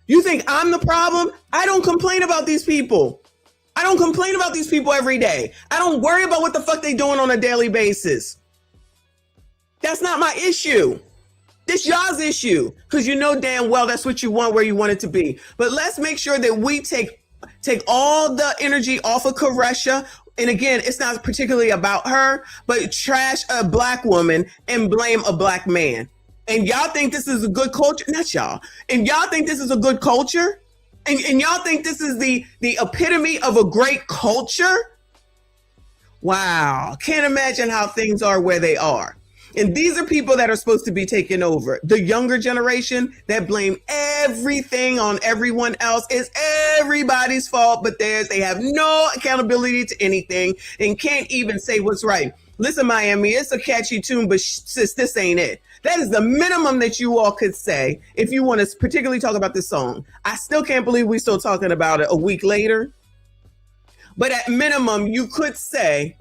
You think I'm the problem? I don't complain about these people. I don't complain about these people every day. I don't worry about what the fuck they doing on a daily basis. That's not my issue. This y'all's issue. Because you know damn well that's what you want, where you want it to be. But let's make sure that we take all the energy off of Koresha. And again, it's not particularly about her, but trash a Black woman and blame a Black man. And y'all think this is a good culture? Not y'all. And y'all think this is a good culture? And y'all think this is the epitome of a great culture? Wow. Can't imagine how things are where they are. And these are people that are supposed to be taking over. The younger generation that blame everything on everyone else. It's everybody's fault but theirs. They have no accountability to anything and can't even say what's right. Listen, Miami, it's a catchy tune, but sis, this ain't it. That is the minimum that you all could say if you want to particularly talk about this song. I still can't believe we're still talking about it a week later. But at minimum, you could say,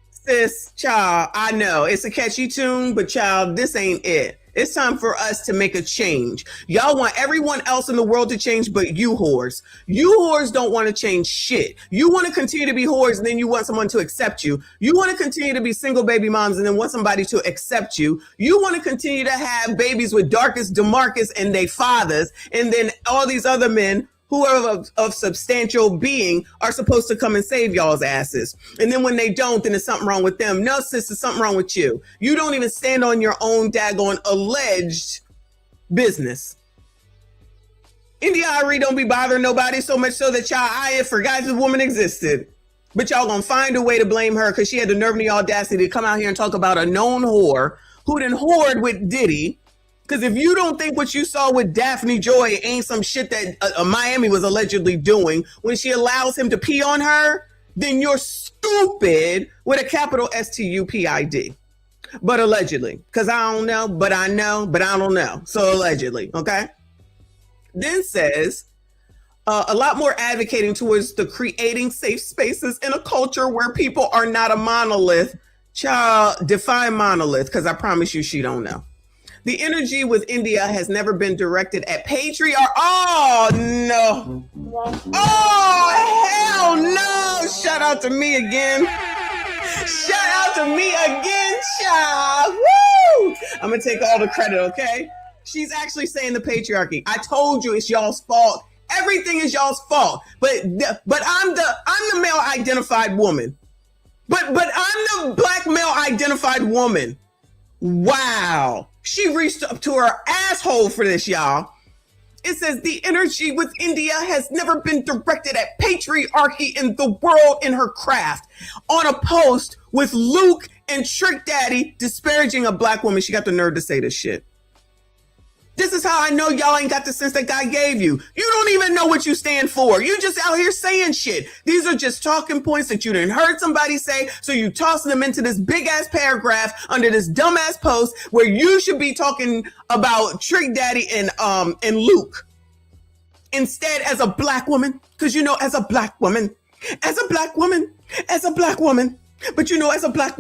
sis, child, I know it's a catchy tune, but child, this ain't it. It's time for us to make a change. Y'all want everyone else in the world to change, but you whores. You whores don't want to change shit. You want to continue to be whores, and then you want someone to accept you. You want to continue to be single baby moms, and then want somebody to accept you. You want to continue to have babies with Darkest DeMarcus and their fathers, and then all these other men who are of substantial being are supposed to come and save y'all's asses. And then when they don't, then there's something wrong with them. No, sis, there's something wrong with you. You don't even stand on your own daggone alleged business. India Ari don't be bothering nobody so much so that y'all, I forgot this woman existed. But y'all gonna find a way to blame her because she had the nerve and the audacity to come out here and talk about a known whore who done whored with Diddy. Because if you don't think what you saw with Daphne Joy ain't some shit that Miami was allegedly doing when she allows him to pee on her, then you're stupid with a capital STUPID. But allegedly, because I don't know, but I know, but I don't know. So allegedly, okay? Then says, a lot more advocating towards the creating safe spaces in a culture where people are not a monolith. Child, define monolith, because I promise you she don't know. The energy with India has never been directed at patriarchy. Oh, no. Oh, hell no. Shout out to me again. Shout out to me again, child. Woo! I'm going to take all the credit, okay? She's actually saying the patriarchy. I told you it's y'all's fault. Everything is y'all's fault. But I'm the male identified woman. But I'm the black male identified woman. Wow. She reached up to her asshole for this, y'all. It says the energy with India has never been directed at patriarchy in the world in her craft. On a post with Luke and Trick Daddy disparaging a black woman. She got the nerve to say this shit. This is how I know y'all ain't got the sense that God gave you. You don't even know what you stand for. You just out here saying shit. These are just talking points that you didn't heard somebody say, so you tossing them into this big ass paragraph under this dumbass post where you should be talking about Trick Daddy and Luke. Instead, as a black woman, because you know, as a black woman, but you know, as a black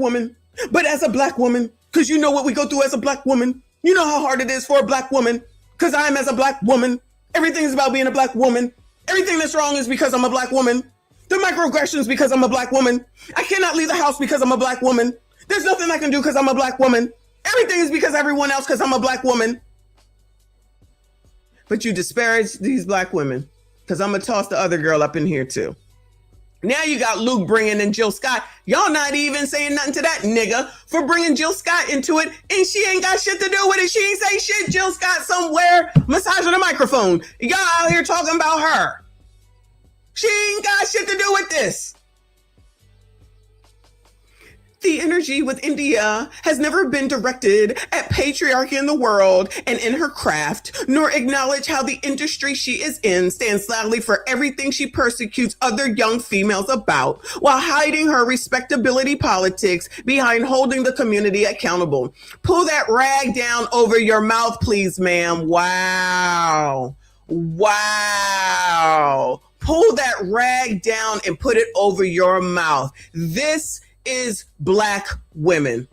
woman, because you know what we go through as a black woman. You know how hard it is for a black woman, because I'm as a black woman. Everything is about being a black woman. Everything that's wrong is because I'm a black woman. The microaggressions because I'm a black woman. I cannot leave the house because I'm a black woman. There's nothing I can do because I'm a black woman. Everything is because everyone else because I'm a black woman. But you disparage these black women because I'm going to toss the other girl up in here too. Now you got Luke bringing in Jill Scott. Y'all not even saying nothing to that nigga for bringing Jill Scott into it, and she ain't got shit to do with it. She ain't say shit. Jill Scott somewhere massaging the microphone. Y'all out here talking about her. She ain't got shit to do with this. The energy with India has never been directed at patriarchy in the world and in her craft, nor acknowledge how the industry she is in stands loudly for everything she persecutes other young females about, while hiding her respectability politics behind holding the community accountable. Pull that rag down over your mouth, please, ma'am. Wow. Wow. Pull that rag down and put it over your mouth. This is black women.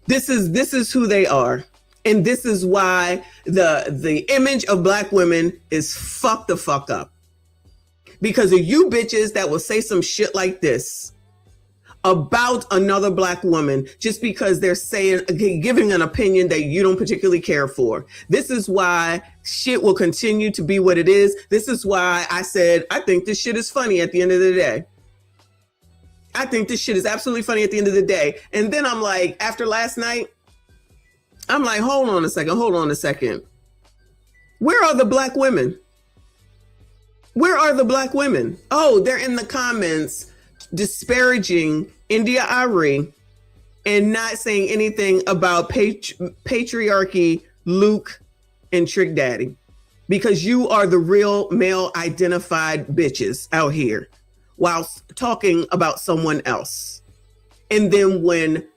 This is who they are. And this is why the image of black women is fucked the fuck up. Because of you bitches that will say some shit like this about another black woman just because they're giving an opinion that you don't particularly care for. This is why shit will continue to be what it is. This is why I said, I think this shit is funny at the end of the day. I think this shit is absolutely funny at the end of the day. And then I'm like, after last night, I'm like, hold on a second. Where are the black women? Where are the black women? Oh, they're in the comments disparaging India Ari and not saying anything about patriarchy, Luke, and Trick Daddy, because you are the real male identified bitches out here while talking about someone else. And then when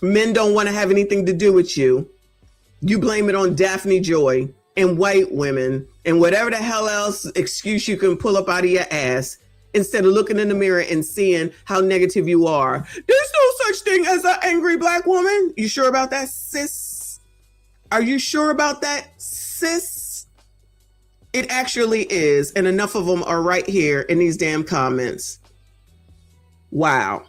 men don't want to have anything to do with you, you blame it on Daphne Joy and white women and whatever the hell else excuse you can pull up out of your ass, instead of looking in the mirror and seeing how negative you are. There's no such thing as an angry black woman. You sure about that, sis? Are you sure about that, sis? It actually is. And enough of them are right here in these damn comments. Wow.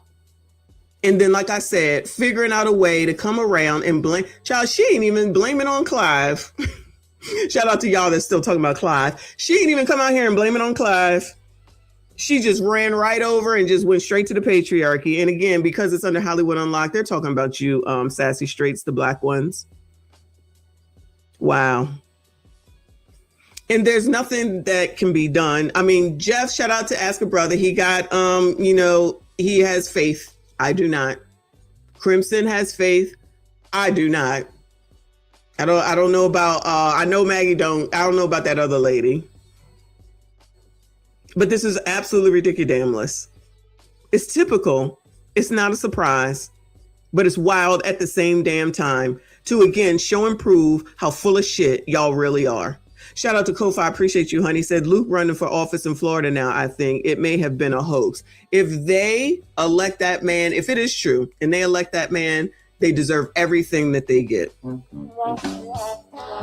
And then, like I said, figuring out a way to come around and blame. Child, she ain't even blaming on Clive. Shout out to y'all that's still talking about Clive. She ain't even come out here and blame it on Clive. She just ran right over and just went straight to the patriarchy. And again, because it's under Hollywood Unlocked, they're talking about you, sassy straights, the black ones. Wow. And there's nothing that can be done. I mean, Jeff, shout out to Ask a Brother. He got, he has faith. I do not. Crimson has faith. I do not. I don't know about, I know Maggie don't. I don't know about that other lady. But this is absolutely ridiculous. It's typical. It's not a surprise, but it's wild at the same damn time to, again, show and prove how full of shit y'all really are. Shout out to Kofi. I appreciate you, honey. Said Luke running for office in Florida now. I think it may have been a hoax. If they elect that man, if it is true and they elect that man, they deserve everything that they get.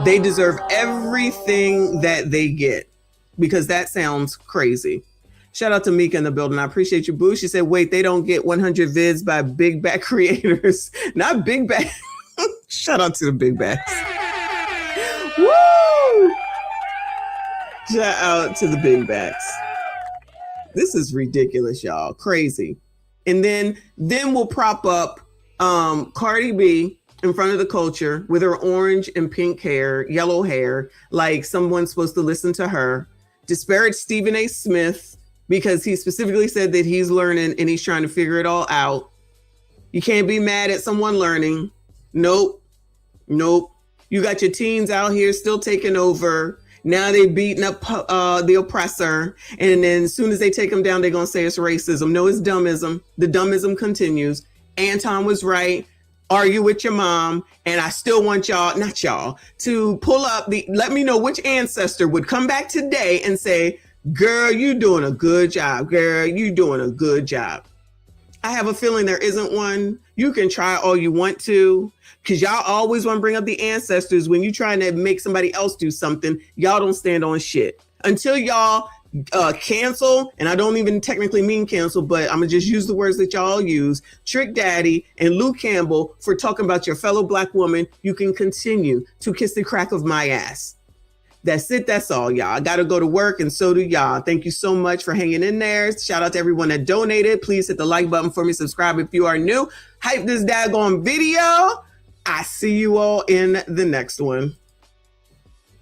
They deserve everything that they get, because that sounds crazy. Shout out to Mika in the building. I appreciate you, boo. She said, wait, they don't get 100 vids by big back creators. Not big back. Shout out to the big backs. Woo! Shout out to the big backs. This is ridiculous, y'all. Crazy. And then we'll prop up Cardi B in front of the culture with her orange and pink hair, yellow hair, like someone's supposed to listen to her. Disparage Stephen A. Smith because he specifically said that he's learning and he's trying to figure it all out. You can't be mad at someone learning. Nope. You got your teens out here still taking over. Now they beating up the oppressor. And then as soon as they take them down, they're going to say it's racism. No, it's dummism. The dummism continues. Anton was right. Argue with your mom. And I still want y'all, not y'all, to pull up let me know which ancestor would come back today and say, girl, you doing a good job. Girl, you doing a good job. I have a feeling there isn't one. You can try all you want to, because y'all always want to bring up the ancestors when you're trying to make somebody else do something. Y'all don't stand on shit. Until y'all cancel, and I don't even technically mean cancel, but I'm gonna just use the words that y'all use, Trick Daddy and Luke Campbell for talking about your fellow black woman, you can continue to kiss the crack of my ass. That's it. That's all, y'all. I got to go to work, and so do y'all. Thank you so much for hanging in there. Shout out to everyone that donated. Please hit the like button for me. Subscribe if you are new. Hype this daggone video. I see you all in the next one.